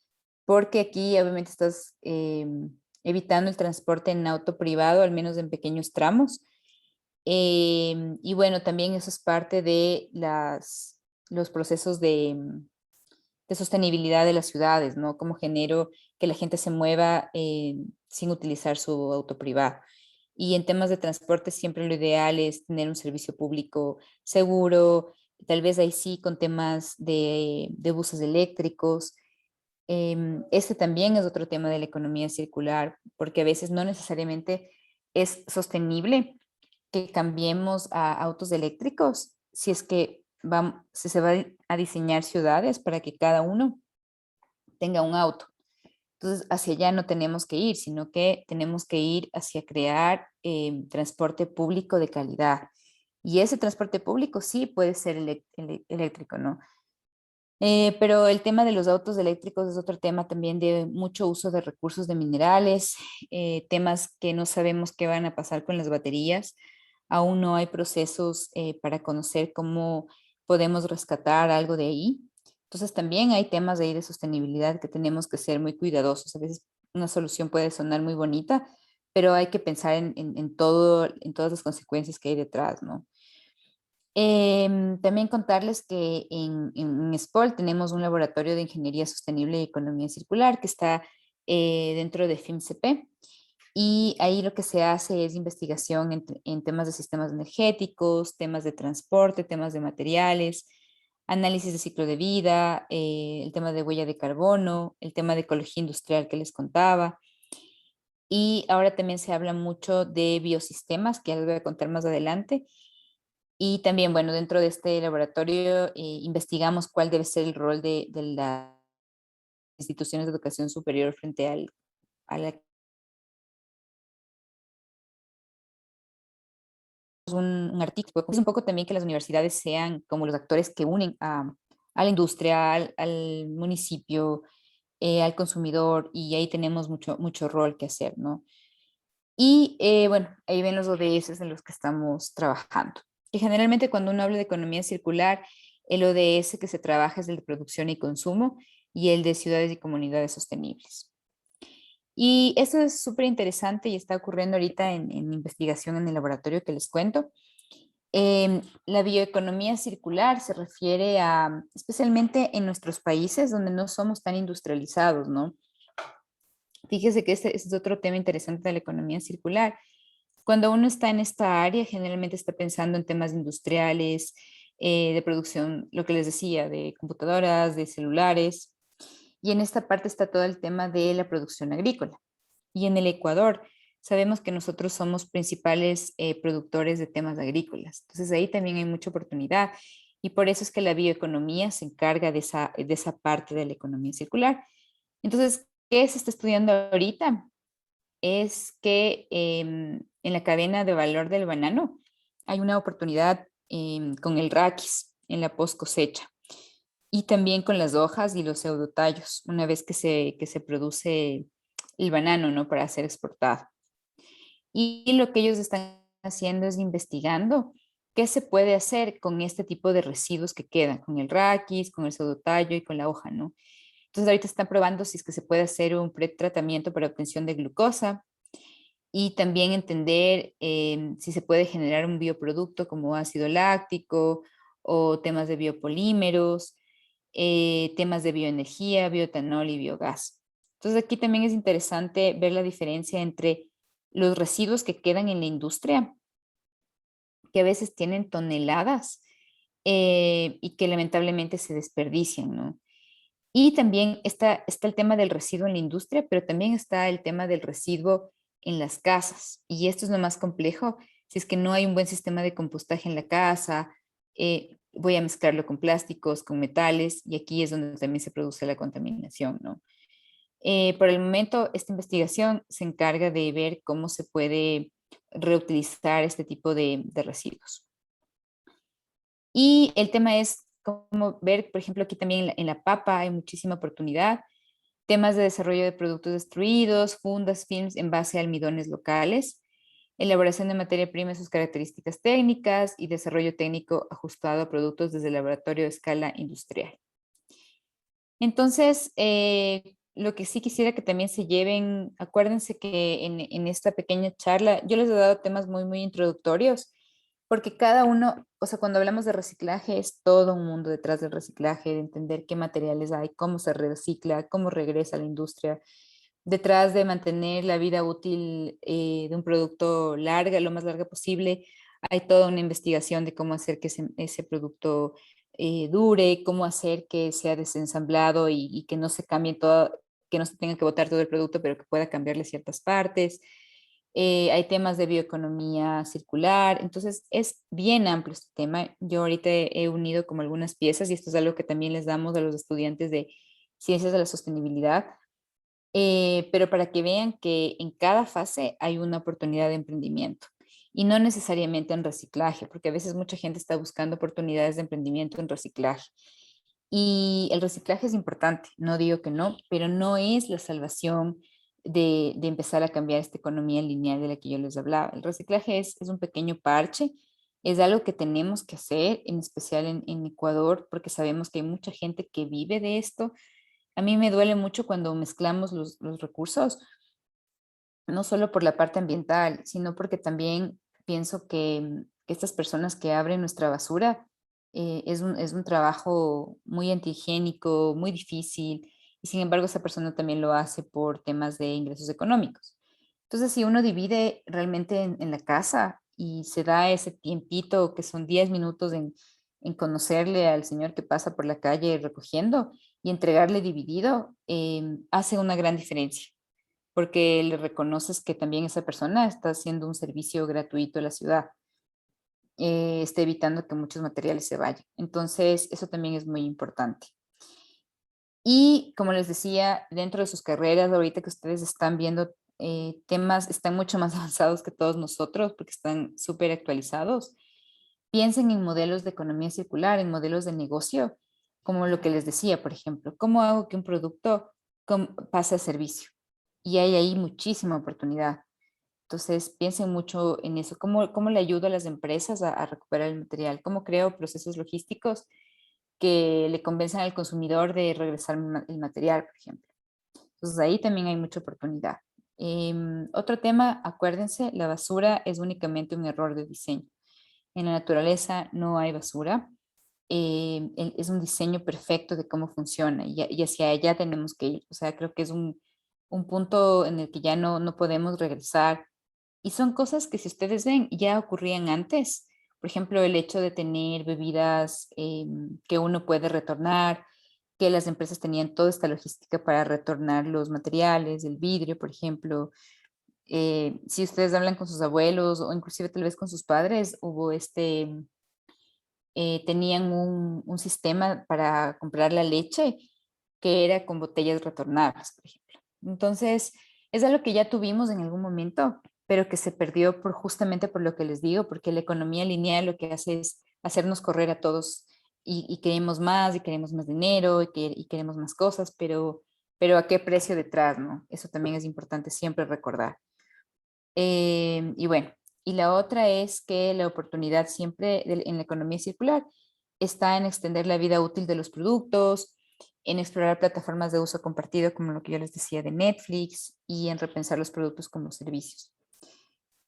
porque aquí obviamente estás evitando el transporte en auto privado, al menos en pequeños tramos. Y bueno, también eso es parte de los procesos de sostenibilidad de las ciudades, ¿no? Cómo genero que la gente se mueva sin utilizar su auto privado. Y en temas de transporte siempre lo ideal es tener un servicio público seguro, tal vez ahí sí con temas de buses eléctricos. Este también es otro tema de la economía circular, porque a veces no necesariamente es sostenible que cambiemos a autos eléctricos si es que si se va a diseñar ciudades para que cada uno tenga un auto. Entonces, hacia allá no tenemos que ir, sino que tenemos que ir hacia crear transporte público de calidad. Y ese transporte público sí puede ser eléctrico, ¿no? Pero el tema de los autos eléctricos es otro tema también de mucho uso de recursos de minerales, temas que no sabemos qué van a pasar con las baterías. Aún no hay procesos para conocer cómo podemos rescatar algo de ahí. Entonces también hay temas de sostenibilidad que tenemos que ser muy cuidadosos. A veces una solución puede sonar muy bonita, pero hay que pensar en en todas las consecuencias que hay detrás, ¿no? También contarles que en SPOL tenemos un laboratorio de ingeniería sostenible y economía circular que está dentro de FIMCP, y ahí lo que se hace es investigación en temas de sistemas energéticos, temas de transporte, temas de materiales, análisis de ciclo de vida, el tema de huella de carbono, el tema de ecología industrial que les contaba. Y ahora también se habla mucho de biosistemas, que ya les voy a contar más adelante. Y también, bueno, dentro de este laboratorio investigamos cuál debe ser el rol de las instituciones de educación superior frente a la un artículo. Es un poco también que las universidades sean como los actores que unen a la industria, al municipio, al consumidor, y ahí tenemos mucho rol que hacer, ¿no? Y bueno, ahí ven los ODS en los que estamos trabajando. Que generalmente cuando uno habla de economía circular, el ODS que se trabaja es el de producción y consumo y el de ciudades y comunidades sostenibles. Y esto es súper interesante y está ocurriendo ahorita en investigación en el laboratorio que les cuento. La bioeconomía circular se refiere a, especialmente en nuestros países donde no somos tan industrializados, ¿no? Fíjese que este es otro tema interesante de la economía circular. Cuando uno está en esta área, generalmente está pensando en temas industriales, de producción, lo que les decía, de computadoras, de celulares, y en esta parte está todo el tema de la producción agrícola. Y en el Ecuador, sabemos que nosotros somos principales productores de temas agrícolas. Entonces ahí también hay mucha oportunidad. Y por eso es que la bioeconomía se encarga de esa parte de la economía circular. Entonces, ¿qué se está estudiando ahorita? Es que en la cadena de valor del banano hay una oportunidad con el raquis en la post cosecha y también con las hojas y los pseudotallos, una vez que se produce el banano, ¿no? Para ser exportado. Y lo que ellos están haciendo es investigando qué se puede hacer con este tipo de residuos que quedan, con el raquis, con el pseudotallo y con la hoja, ¿no? Entonces ahorita están probando si es que se puede hacer un pretratamiento para obtención de glucosa y también entender si se puede generar un bioproducto como ácido láctico o temas de biopolímeros, temas de bioenergía, bioetanol y biogás. Entonces aquí también es interesante ver la diferencia entre los residuos que quedan en la industria, que a veces tienen toneladas y que lamentablemente se desperdician, ¿no? Y también está el tema del residuo en la industria, pero también está el tema del residuo en las casas. Y esto es lo más complejo. Si es que no hay un buen sistema de compostaje en la casa, voy a mezclarlo con plásticos, con metales, y aquí es donde también se produce la contaminación, ¿no? Por el momento, esta investigación se encarga de ver cómo se puede reutilizar este tipo de residuos. Y el tema es cómo ver, por ejemplo, aquí también en la papa hay muchísima oportunidad, temas de desarrollo de productos destruidos, fundas, films en base a almidones locales, elaboración de materia prima y sus características técnicas y desarrollo técnico ajustado a productos desde el laboratorio de escala industrial. Entonces, lo que sí quisiera que también se lleven, acuérdense que en esta pequeña charla yo les he dado temas muy introductorios, porque cada uno, o sea, cuando hablamos de reciclaje es todo un mundo detrás del reciclaje, de entender qué materiales hay, cómo se recicla, cómo regresa a la industria, detrás de mantener la vida útil de un producto larga, lo más larga posible, hay toda una investigación de cómo hacer que ese producto dure, cómo hacer que sea desensamblado y que no se cambie todo, que no se tenga que botar todo el producto, pero que pueda cambiarle ciertas partes. Hay temas de bioeconomía circular, entonces es bien amplio este tema. Yo ahorita he unido como algunas piezas y esto es algo que también les damos a los estudiantes de ciencias de la sostenibilidad, pero para que vean que en cada fase hay una oportunidad de emprendimiento y no necesariamente en reciclaje, porque a veces mucha gente está buscando oportunidades de emprendimiento en reciclaje. Y el reciclaje es importante, no digo que no, pero no es la salvación de empezar a cambiar esta economía lineal de la que yo les hablaba. El reciclaje es un pequeño parche, es algo que tenemos que hacer, en especial en Ecuador, porque sabemos que hay mucha gente que vive de esto. A mí me duele mucho cuando mezclamos los recursos, no solo por la parte ambiental, sino porque también pienso que estas personas que abren nuestra basura es un trabajo muy antihigiénico, muy difícil, y sin embargo esa persona también lo hace por temas de ingresos económicos. Entonces, si uno divide realmente en la casa y se da ese tiempito, que son 10 minutos en conocerle al señor que pasa por la calle recogiendo y entregarle dividido, hace una gran diferencia porque le reconoces que también esa persona está haciendo un servicio gratuito a la ciudad, está evitando que muchos materiales se vayan. Entonces, eso también es muy importante. Y como les decía, dentro de sus carreras, ahorita que ustedes están viendo temas, están mucho más avanzados que todos nosotros porque están súper actualizados. Piensen en modelos de economía circular, en modelos de negocio, como lo que les decía, por ejemplo, ¿cómo hago que un producto pase a servicio? Y hay ahí muchísima oportunidad. Entonces, piensen mucho en eso. ¿Cómo le ayudo a las empresas a recuperar el material? ¿Cómo creo procesos logísticos que le convenzan al consumidor de regresar el material, por ejemplo? Entonces, ahí también hay mucha oportunidad. Otro tema, acuérdense, la basura es únicamente un error de diseño. En la naturaleza no hay basura. Es un diseño perfecto de cómo funciona y hacia allá tenemos que ir. O sea, creo que es un punto en el que ya no podemos regresar. Y son cosas que si ustedes ven ya ocurrían antes. Por ejemplo, el hecho de tener bebidas que uno puede retornar, que las empresas tenían toda esta logística para retornar los materiales, el vidrio, por ejemplo. Si ustedes hablan con sus abuelos o inclusive tal vez con sus padres, tenían un sistema para comprar la leche que era con botellas retornables, por ejemplo. Entonces, es algo que ya tuvimos en algún momento, pero que se perdió justamente por lo que les digo, porque la economía lineal lo que hace es hacernos correr a todos y queremos más dinero y queremos más cosas, pero ¿a qué precio detrás, no? Eso también es importante siempre recordar. Y bueno, y la otra es que la oportunidad siempre en la economía circular está en extender la vida útil de los productos, en explorar plataformas de uso compartido, como lo que yo les decía de Netflix, y en repensar los productos como servicios.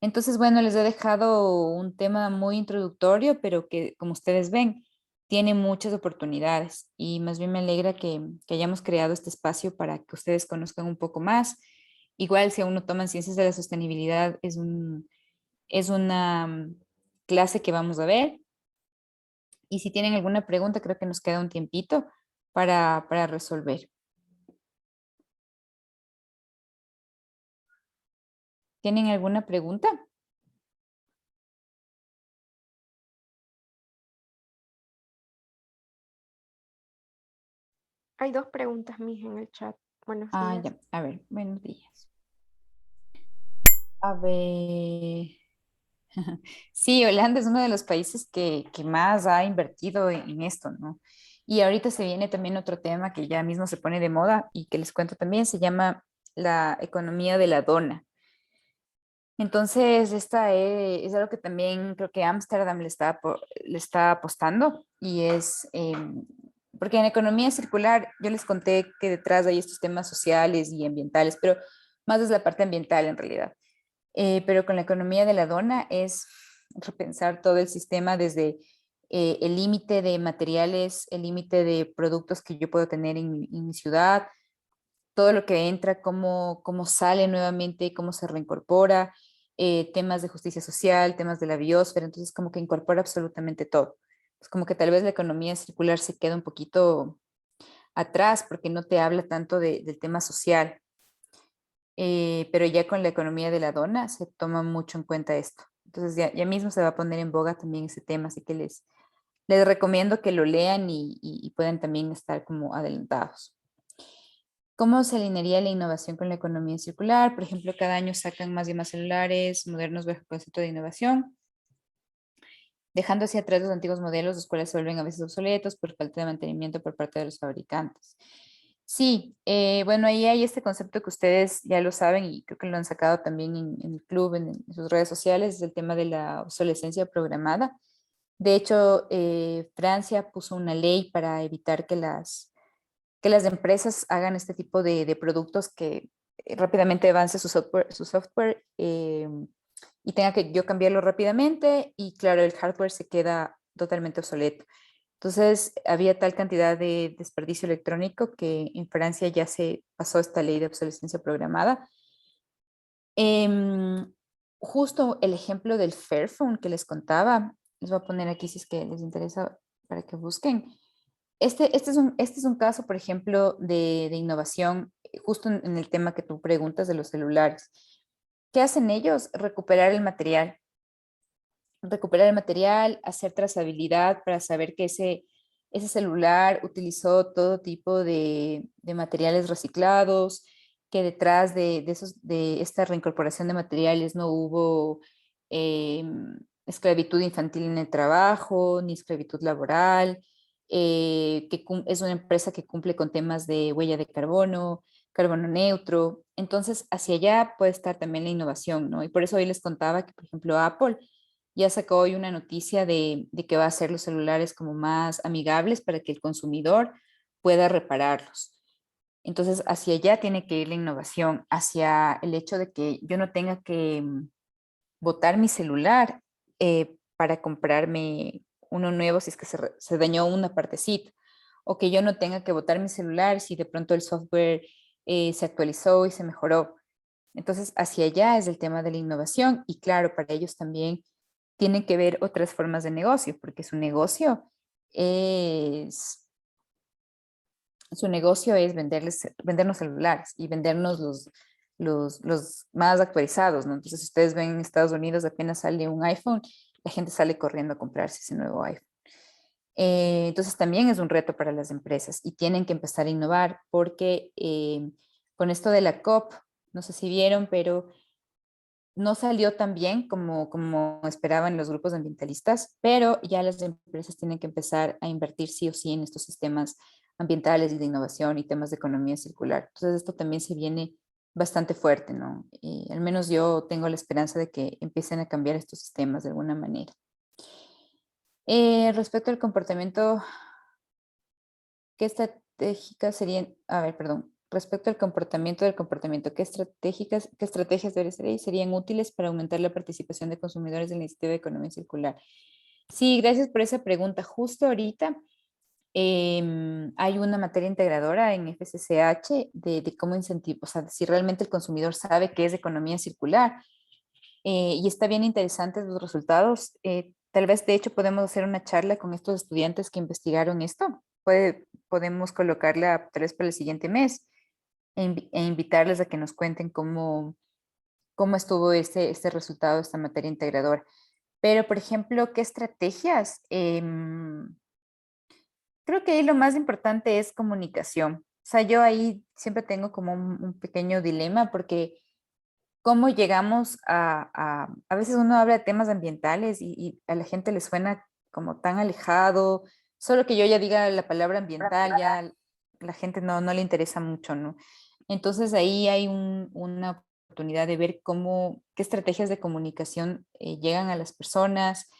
Entonces, bueno, les he dejado un tema muy introductorio, pero que, como ustedes ven, tiene muchas oportunidades y más bien me alegra que hayamos creado este espacio para que ustedes conozcan un poco más. Igual, si aún no toman ciencias de la sostenibilidad, es una clase que vamos a ver. Y si tienen alguna pregunta, creo que nos queda un tiempito para resolver. ¿Tienen alguna pregunta? Hay dos preguntas, mis en el chat. Buenos Ah, días. ya. A ver, buenos días. A ver. Sí, Holanda es uno de los países que más ha invertido en esto, ¿no? Y ahorita se viene también otro tema que ya mismo se pone de moda y que les cuento también, se llama la economía de la dona. Entonces, esta es algo que también creo que Ámsterdam le está apostando y porque en economía circular yo les conté que detrás hay estos temas sociales y ambientales, pero más es la parte ambiental en realidad. Pero con la economía de la dona es repensar todo el sistema desde el límite de materiales, el límite de productos que yo puedo tener en mi ciudad, todo lo que entra, cómo sale nuevamente, cómo se reincorpora, temas de justicia social, temas de la biosfera, entonces como que incorpora absolutamente todo. Es como que tal vez la economía circular se queda un poquito atrás porque no te habla tanto del tema social, pero ya con la economía de la dona se toma mucho en cuenta esto. Entonces ya mismo se va a poner en boga también ese tema, así que les recomiendo que lo lean y puedan también estar como adelantados. ¿Cómo se alinearía la innovación con la economía circular? Por ejemplo, cada año sacan más y más celulares modernos bajo el concepto de innovación, dejando hacia atrás los antiguos modelos, los cuales se vuelven a veces obsoletos por falta de mantenimiento por parte de los fabricantes. Sí, bueno, ahí hay este concepto que ustedes ya lo saben y creo que lo han sacado también en el club, en sus redes sociales, es el tema de la obsolescencia programada. De hecho, Francia puso una ley para evitar que las empresas hagan este tipo de productos rápidamente avance su software y tenga que yo cambiarlo rápidamente y claro, el hardware se queda totalmente obsoleto. Entonces, había tal cantidad de desperdicio electrónico que en Francia ya se pasó esta ley de obsolescencia programada. Em, Justo el ejemplo del Fairphone que les contaba, les voy a poner aquí si es que les interesa para que busquen. Este es un caso, por ejemplo, de innovación, justo en el tema que tú preguntas de los celulares. ¿Qué hacen ellos? Recuperar el material, hacer trazabilidad para saber que ese celular utilizó todo tipo de materiales reciclados, que detrás de esta reincorporación de materiales no hubo esclavitud infantil en el trabajo, ni esclavitud laboral, es una empresa que cumple con temas de huella de carbono neutro. Entonces, hacia allá puede estar también la innovación, ¿no? Y por eso hoy les contaba que, por ejemplo, Apple ya sacó hoy una noticia de que va a hacer los celulares como más amigables para que el consumidor pueda repararlos. Entonces, hacia allá tiene que ir la innovación, hacia el hecho de que yo no tenga que botar mi celular para comprarme uno nuevo si es que se dañó una partecita, o que yo no tenga que botar mi celular si de pronto el software se actualizó y se mejoró. Entonces, hacia allá es el tema de la innovación y claro, para ellos también tienen que ver otras formas de negocio, porque su negocio es vendernos celulares y vendernos los más actualizados, ¿no? Entonces, si ustedes ven en Estados Unidos apenas sale un iPhone, la gente sale corriendo a comprarse ese nuevo iPhone. Entonces, también es un reto para las empresas y tienen que empezar a innovar porque con esto de la COP, no sé si vieron, pero no salió tan bien como esperaban los grupos ambientalistas, pero ya las empresas tienen que empezar a invertir sí o sí en estos sistemas ambientales y de innovación y temas de economía circular. Entonces esto también se viene bastante fuerte, ¿no? Y al menos yo tengo la esperanza de que empiecen a cambiar estos sistemas de alguna manera. Respecto al comportamiento, ¿qué estratégicas serían? A ver, perdón. Respecto al comportamiento del comportamiento, qué estrategias serían útiles para aumentar la participación de consumidores en la iniciativa de economía circular? Sí, gracias por esa pregunta. Justo ahorita hay una materia integradora en FCCH de cómo incentivar, o sea, si realmente el consumidor sabe qué es economía circular y está bien interesantes los resultados. Tal vez, de hecho, podemos hacer una charla con estos estudiantes que investigaron esto. Podemos colocarla tal vez para el siguiente mes e invitarles a que nos cuenten cómo estuvo este resultado de esta materia integradora. Pero, por ejemplo, ¿qué estrategias? Creo que ahí lo más importante es comunicación. O sea, yo ahí siempre tengo como un pequeño dilema porque cómo llegamos a veces uno habla de temas ambientales y a la gente le suena como tan alejado, solo que yo ya diga la palabra ambiental, ya la gente no le interesa mucho, ¿no? Entonces ahí hay una oportunidad de ver qué estrategias de comunicación llegan a las personas,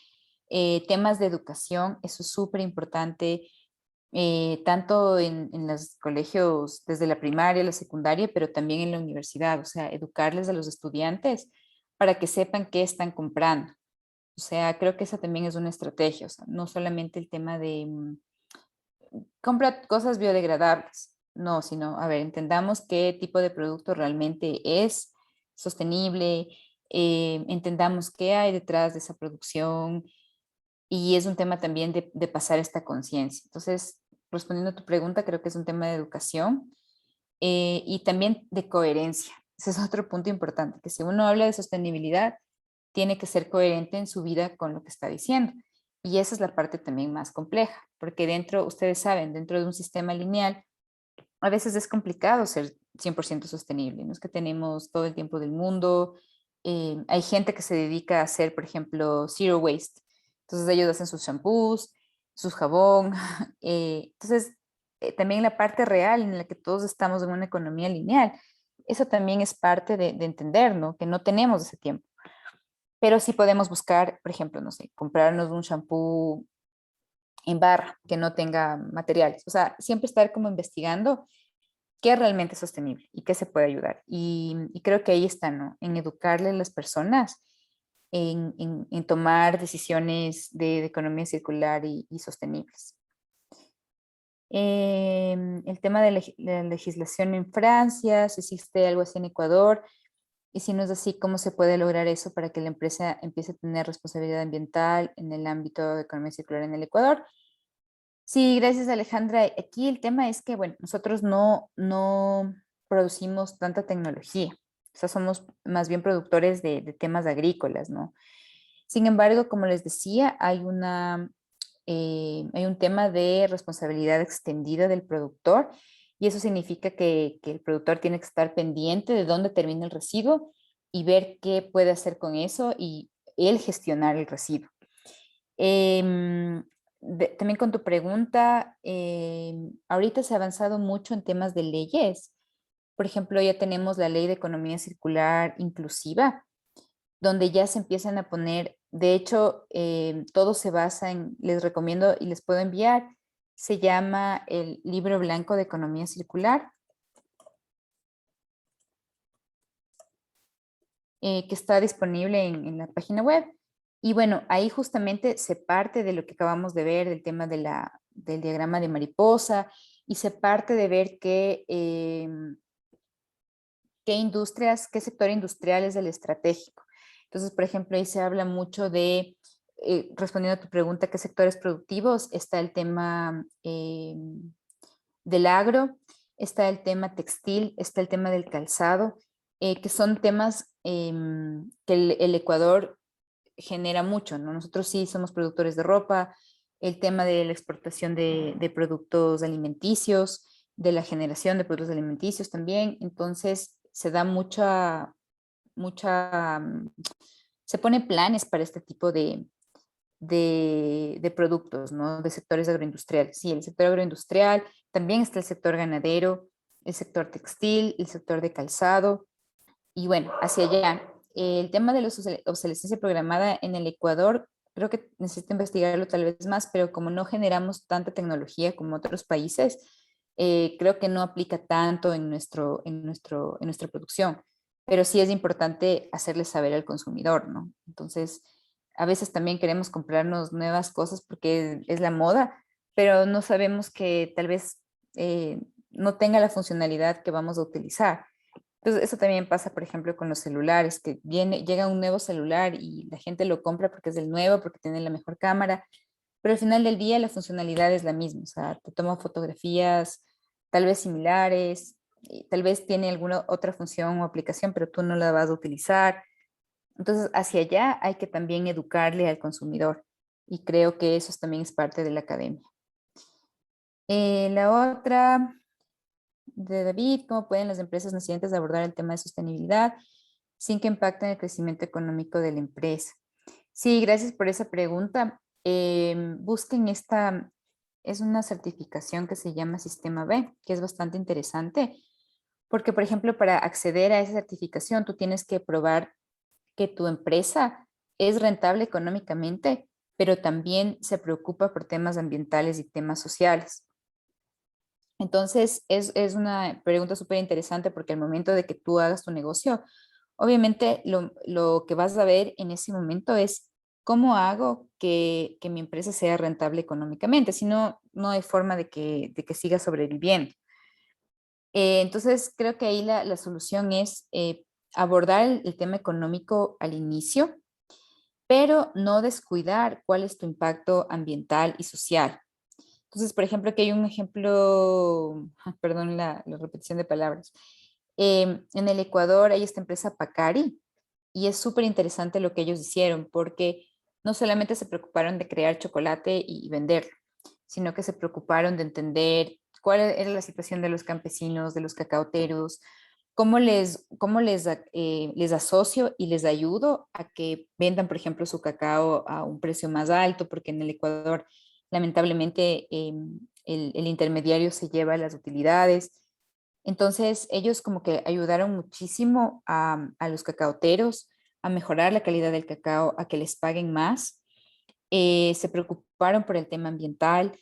temas de educación, eso es súper importante tanto en los colegios desde la primaria, la secundaria, pero también en la universidad, o sea, educarles a los estudiantes para que sepan qué están comprando. O sea, creo que esa también es una estrategia, o sea, no solamente el tema de compra cosas biodegradables, no, sino, a ver, entendamos qué tipo de producto realmente es sostenible, entendamos qué hay detrás de esa producción, y es un tema también de pasar esta conciencia. Entonces, respondiendo a tu pregunta, creo que es un tema de educación y también de coherencia. Ese es otro punto importante, que si uno habla de sostenibilidad, tiene que ser coherente en su vida con lo que está diciendo. Y esa es la parte también más compleja, porque dentro, ustedes saben, dentro de un sistema lineal, a veces es complicado ser 100% sostenible. No es que tenemos todo el tiempo del mundo. Hay gente que se dedica a hacer, por ejemplo, zero waste. Entonces ellos hacen sus shampoos, su jabón. Entonces, también la parte real en la que todos estamos en una economía lineal, eso también es parte de entender, ¿no? Que no tenemos ese tiempo. Pero sí podemos buscar, por ejemplo, no sé, comprarnos un shampoo en barra que no tenga materiales. O sea, siempre estar como investigando qué realmente es sostenible y qué se puede ayudar. Y creo que ahí está, ¿no? En educarle a las personas, en tomar decisiones de economía circular y sostenibles. El tema de la legislación en Francia, si existe algo así en Ecuador, y si no es así, ¿cómo se puede lograr eso para que la empresa empiece a tener responsabilidad ambiental en el ámbito de economía circular en el Ecuador? Sí, gracias Alejandra. Aquí el tema es que, bueno, nosotros no producimos tanta tecnología, o sea, somos más bien productores de temas agrícolas, ¿no? Sin embargo, como les decía, hay un tema de responsabilidad extendida del productor y eso significa que el productor tiene que estar pendiente de dónde termina el residuo y ver qué puede hacer con eso y él gestionar el residuo. Em, También con tu pregunta, ahorita se ha avanzado mucho en temas de leyes. Por ejemplo, ya tenemos la ley de economía circular inclusiva, donde ya se empiezan a poner, de hecho, todo se basa en, les recomiendo y les puedo enviar, se llama el Libro Blanco de Economía Circular, que está disponible en la página web. Y bueno, ahí justamente se parte de lo que acabamos de ver, del tema del diagrama de mariposa, y se parte de ver qué industrias, qué sector industrial es el estratégico. Entonces, por ejemplo, ahí se habla mucho de, respondiendo a tu pregunta, qué sectores productivos, está el tema del agro, está el tema textil, está el tema del calzado, que son temas que el Ecuador genera mucho, ¿no? Nosotros sí somos productores de ropa, el tema de la exportación de productos alimenticios, de la generación de productos alimenticios también, entonces se da mucha, se pone planes para este tipo de productos, ¿no? De sectores agroindustriales. Sí, el sector agroindustrial, también está el sector ganadero, el sector textil, el sector de calzado, y bueno, hacia allá. El tema de la obsolescencia programada en el Ecuador, creo que necesito investigarlo tal vez más, pero como no generamos tanta tecnología como otros países, creo que no aplica tanto en nuestra producción. Pero sí es importante hacerle saber al consumidor, ¿no? Entonces, a veces también queremos comprarnos nuevas cosas porque es la moda, pero no sabemos que tal vez no tenga la funcionalidad que vamos a utilizar. Entonces, eso también pasa, por ejemplo, con los celulares, que llega un nuevo celular y la gente lo compra porque es el nuevo, porque tiene la mejor cámara, pero al final del día la funcionalidad es la misma, o sea, te toma fotografías tal vez similares, y tal vez tiene alguna otra función o aplicación, pero tú no la vas a utilizar. Entonces, hacia allá hay que también educarle al consumidor y creo que eso también es parte de la academia. La otra de David, ¿cómo pueden las empresas nacientes abordar el tema de sostenibilidad sin que impacten el crecimiento económico de la empresa? Sí, gracias por esa pregunta. Busquen es una certificación que se llama Sistema B, que es bastante interesante, porque, por ejemplo, para acceder a esa certificación, tú tienes que probar que tu empresa es rentable económicamente, pero también se preocupa por temas ambientales y temas sociales. Entonces, es una pregunta súper interesante porque al momento de que tú hagas tu negocio, obviamente lo que vas a ver en ese momento es cómo hago que mi empresa sea rentable económicamente, si no, no hay forma de que siga sobreviviendo. Entonces, creo que ahí la solución es abordar el tema económico al inicio, pero no descuidar cuál es tu impacto ambiental y social. Entonces, por ejemplo, aquí hay un ejemplo, perdón la repetición de palabras. En el Ecuador hay esta empresa Pacari y es súper interesante lo que ellos hicieron porque no solamente se preocuparon de crear chocolate y venderlo, sino que se preocuparon de entender cuál era la situación de los campesinos, de los cacaoteros, les asocio y les ayudo a que vendan, por ejemplo, su cacao a un precio más alto, porque en el Ecuador, lamentablemente, el intermediario se lleva las utilidades. Entonces, ellos como que ayudaron muchísimo a los cacaoteros a mejorar la calidad del cacao, a que les paguen más. Se preocuparon por el tema ambiental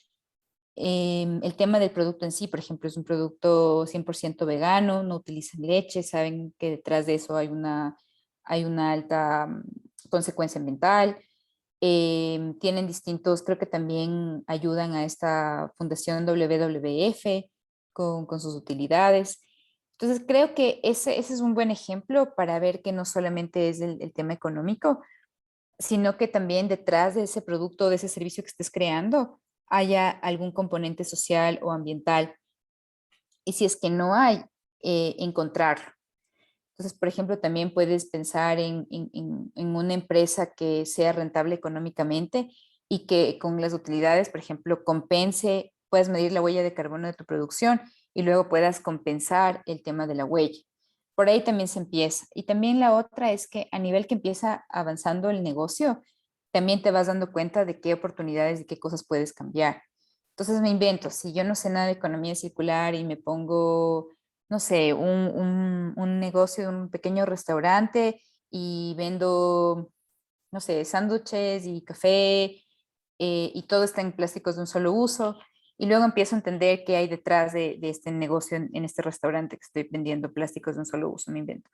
El tema del producto en sí, por ejemplo, es un producto 100% vegano, no utilizan leche, saben que detrás de eso hay una alta consecuencia ambiental. Tienen distintos, creo que también ayudan a esta fundación WWF con sus utilidades. Entonces, creo que ese es un buen ejemplo para ver que no solamente es el tema económico, sino que también detrás de ese producto, de ese servicio que estés creando, haya algún componente social o ambiental. Y si es que no hay, encontrarlo. Entonces, por ejemplo, también puedes pensar en una empresa que sea rentable económicamente y que con las utilidades, por ejemplo, compense, puedas medir la huella de carbono de tu producción y luego puedas compensar el tema de la huella. Por ahí también se empieza. Y también la otra es que a nivel que empieza avanzando el negocio, también te vas dando cuenta de qué oportunidades y qué cosas puedes cambiar. Entonces me invento, si yo no sé nada de economía circular y me pongo, no sé, un negocio, un pequeño restaurante y vendo, no sé, sándwiches y café, y todo está en plásticos de un solo uso. Y luego empiezo a entender qué hay detrás de este negocio en este restaurante que estoy vendiendo plásticos de un solo uso, me invento.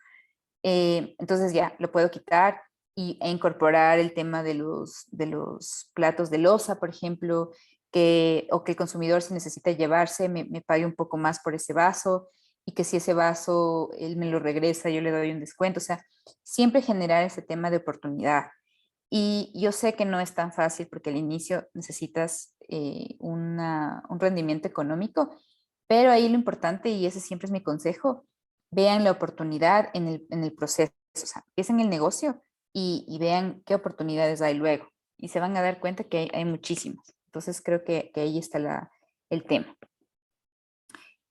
Entonces ya lo puedo quitar e incorporar el tema de los platos de loza, por ejemplo, o que el consumidor si necesita llevarse me pague un poco más por ese vaso y que si ese vaso él me lo regresa, yo le doy un descuento. O sea, siempre generar ese tema de oportunidad. Y yo sé que no es tan fácil porque al inicio necesitas un rendimiento económico, pero ahí lo importante, y ese siempre es mi consejo, vean la oportunidad en el proceso. O sea, empiecen el negocio y vean qué oportunidades hay luego. Y se van a dar cuenta que hay muchísimas. Entonces creo que ahí está el tema.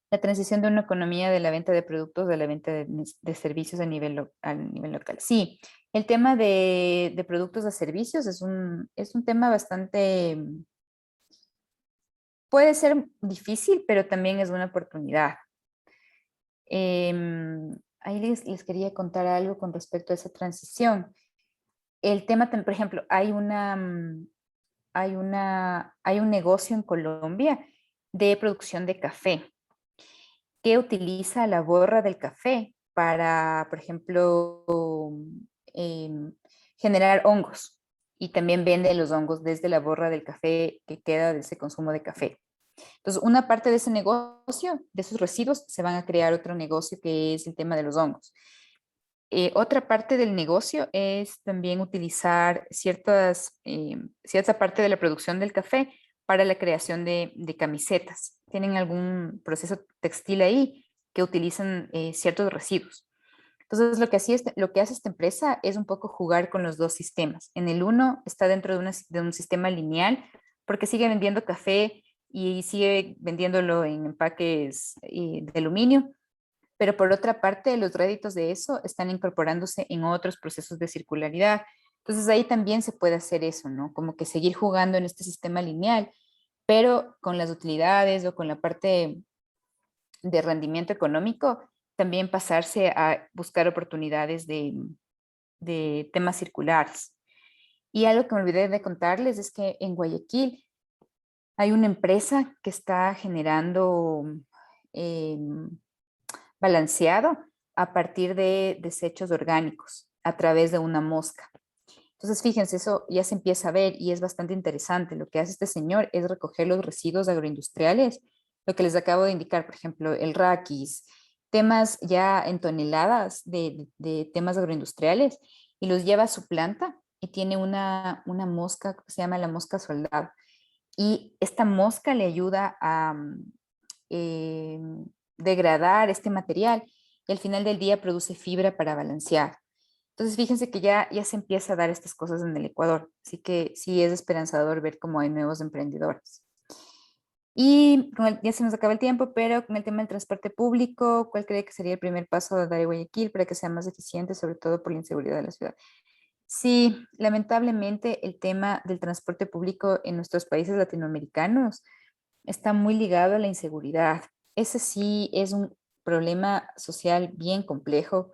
La transición de una economía de la venta de productos a la venta de servicios a nivel local. Sí, el tema de productos a servicios es un tema bastante, puede ser difícil, pero también es una oportunidad. Ahí les quería contar algo con respecto a esa transición. El tema, por ejemplo, hay un negocio en Colombia de producción de café que utiliza la borra del café para, por ejemplo, em, generar hongos y también vende los hongos desde la borra del café que queda de ese consumo de café. Entonces, una parte de ese negocio, de esos residuos, se van a crear otro negocio que es el tema de los hongos. Otra parte del negocio es también utilizar cierta parte de la producción del café para la creación de camisetas. Tienen algún proceso textil ahí que utilizan ciertos residuos. Entonces, lo que hace esta empresa es un poco jugar con los dos sistemas. En el uno está dentro de un sistema lineal porque sigue vendiendo café y sigue vendiéndolo en empaques de aluminio, pero por otra parte, los réditos de eso están incorporándose en otros procesos de circularidad. Entonces ahí también se puede hacer eso, ¿no? Como que seguir jugando en este sistema lineal, pero con las utilidades o con la parte de rendimiento económico, también pasarse a buscar oportunidades de temas circulares. Y algo que me olvidé de contarles es que en Guayaquil hay una empresa que está generando balanceado a partir de desechos orgánicos a través de una mosca. Entonces, fíjense, eso ya se empieza a ver y es bastante interesante. Lo que hace este señor es recoger los residuos agroindustriales, lo que les acabo de indicar, por ejemplo, el raquis, temas ya en toneladas de temas agroindustriales, y los lleva a su planta y tiene una mosca que se llama la mosca soldado. Y esta mosca le ayuda a eh, degradar este material y al final del día produce fibra para balancear. Entonces, fíjense que ya se empieza a dar estas cosas en el Ecuador, así que sí es esperanzador ver cómo hay nuevos emprendedores. Y ya se nos acaba el tiempo, pero con el tema del transporte público, ¿cuál cree que sería el primer paso a dar a Guayaquil para que sea más eficiente, sobre todo por la inseguridad de la ciudad? Sí, lamentablemente el tema del transporte público en nuestros países latinoamericanos está muy ligado a la inseguridad. Ese sí es un problema social bien complejo,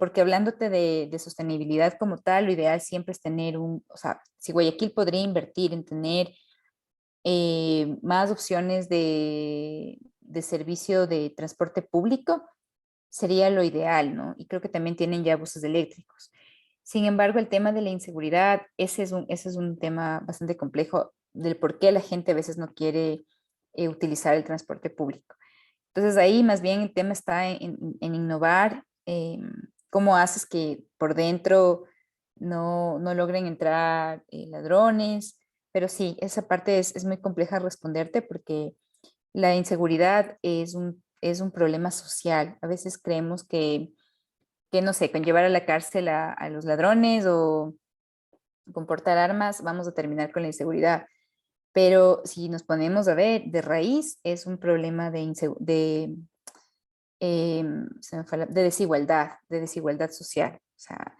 porque hablándote de sostenibilidad como tal, lo ideal siempre es tener o sea, si Guayaquil podría invertir en tener más opciones de servicio de transporte público sería lo ideal, ¿no? Y creo que también tienen ya buses eléctricos. Sin embargo, el tema de la inseguridad, ese es un tema bastante complejo del por qué la gente a veces no quiere utilizar el transporte público. Entonces ahí más bien el tema está en innovar, cómo haces que por dentro no logren entrar ladrones, pero sí, esa parte es muy compleja responderte porque la inseguridad es un problema social. A veces creemos que no sé, con llevar a la cárcel a los ladrones o con portar armas vamos a terminar con la inseguridad. Pero si nos ponemos a ver, de raíz es un problema se me fue de desigualdad social. O sea,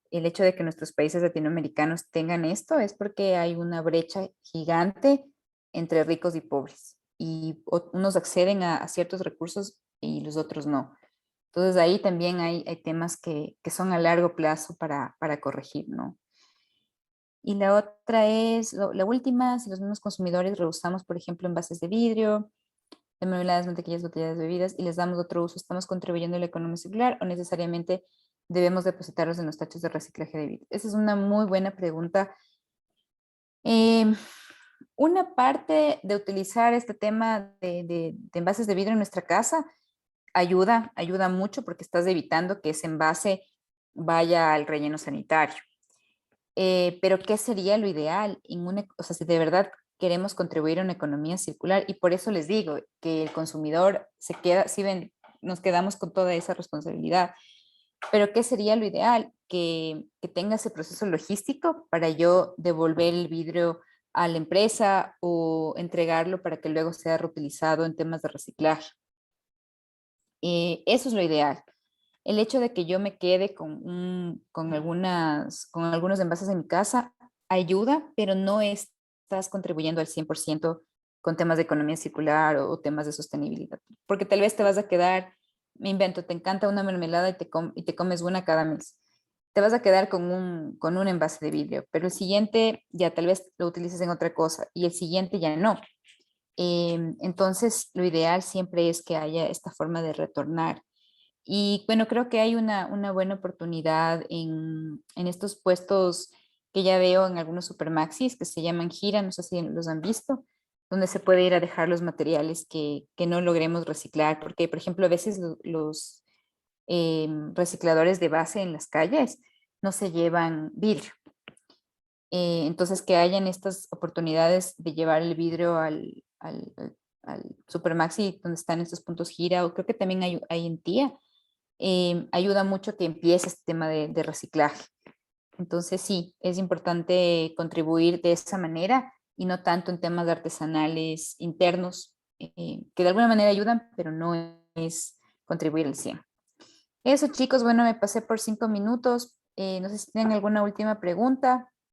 el hecho de que nuestros países latinoamericanos tengan esto es porque hay una brecha gigante entre ricos y pobres. Y unos acceden a ciertos recursos y los otros no. Entonces ahí también hay temas que son a largo plazo para corregir, ¿no? Y la otra es, la última, si los mismos consumidores rehusamos, por ejemplo, envases de vidrio, de mermeladas, mantequillas, botellas de bebidas y les damos otro uso, ¿estamos contribuyendo a la economía circular o necesariamente debemos depositarlos en los tachos de reciclaje de vidrio? Esa es una muy buena pregunta. Em, una parte de utilizar este tema de envases de vidrio en nuestra casa ayuda mucho porque estás evitando que ese envase vaya al relleno sanitario. Pero ¿qué sería lo ideal? O sea, si de verdad queremos contribuir a una economía circular, y por eso les digo que el consumidor se queda, si ven, nos quedamos con toda esa responsabilidad. Pero ¿qué sería lo ideal? Que tenga ese proceso logístico para yo devolver el vidrio a la empresa o entregarlo para que luego sea reutilizado en temas de reciclaje. Eso es lo ideal. El hecho de que yo me quede con algunos envases en mi casa ayuda, pero no estás contribuyendo al 100% con temas de economía circular o temas de sostenibilidad. Porque tal vez te vas a quedar, me invento, te encanta una mermelada y te comes una cada mes. Te vas a quedar con un envase de vidrio, pero el siguiente ya tal vez lo utilices en otra cosa y el siguiente ya no. Entonces, lo ideal siempre es que haya esta forma de retornar. Y bueno, creo que hay una buena oportunidad en estos puestos que ya veo en algunos supermaxis que se llaman gira, no sé si los han visto, donde se puede ir a dejar los materiales que no logremos reciclar, porque por ejemplo a veces los recicladores de base en las calles no se llevan vidrio. Entonces, que hayan estas oportunidades de llevar el vidrio al Supermaxi, donde están estos puntos gira, o creo que también hay en Tía, ayuda mucho que empiece este tema de reciclaje. Entonces, sí, es importante contribuir de esa manera y no tanto en temas artesanales internos, que de alguna manera ayudan, pero no es contribuir al 100. Eso, chicos, bueno, me pasé por 5 minutos. No sé si tienen alguna última pregunta.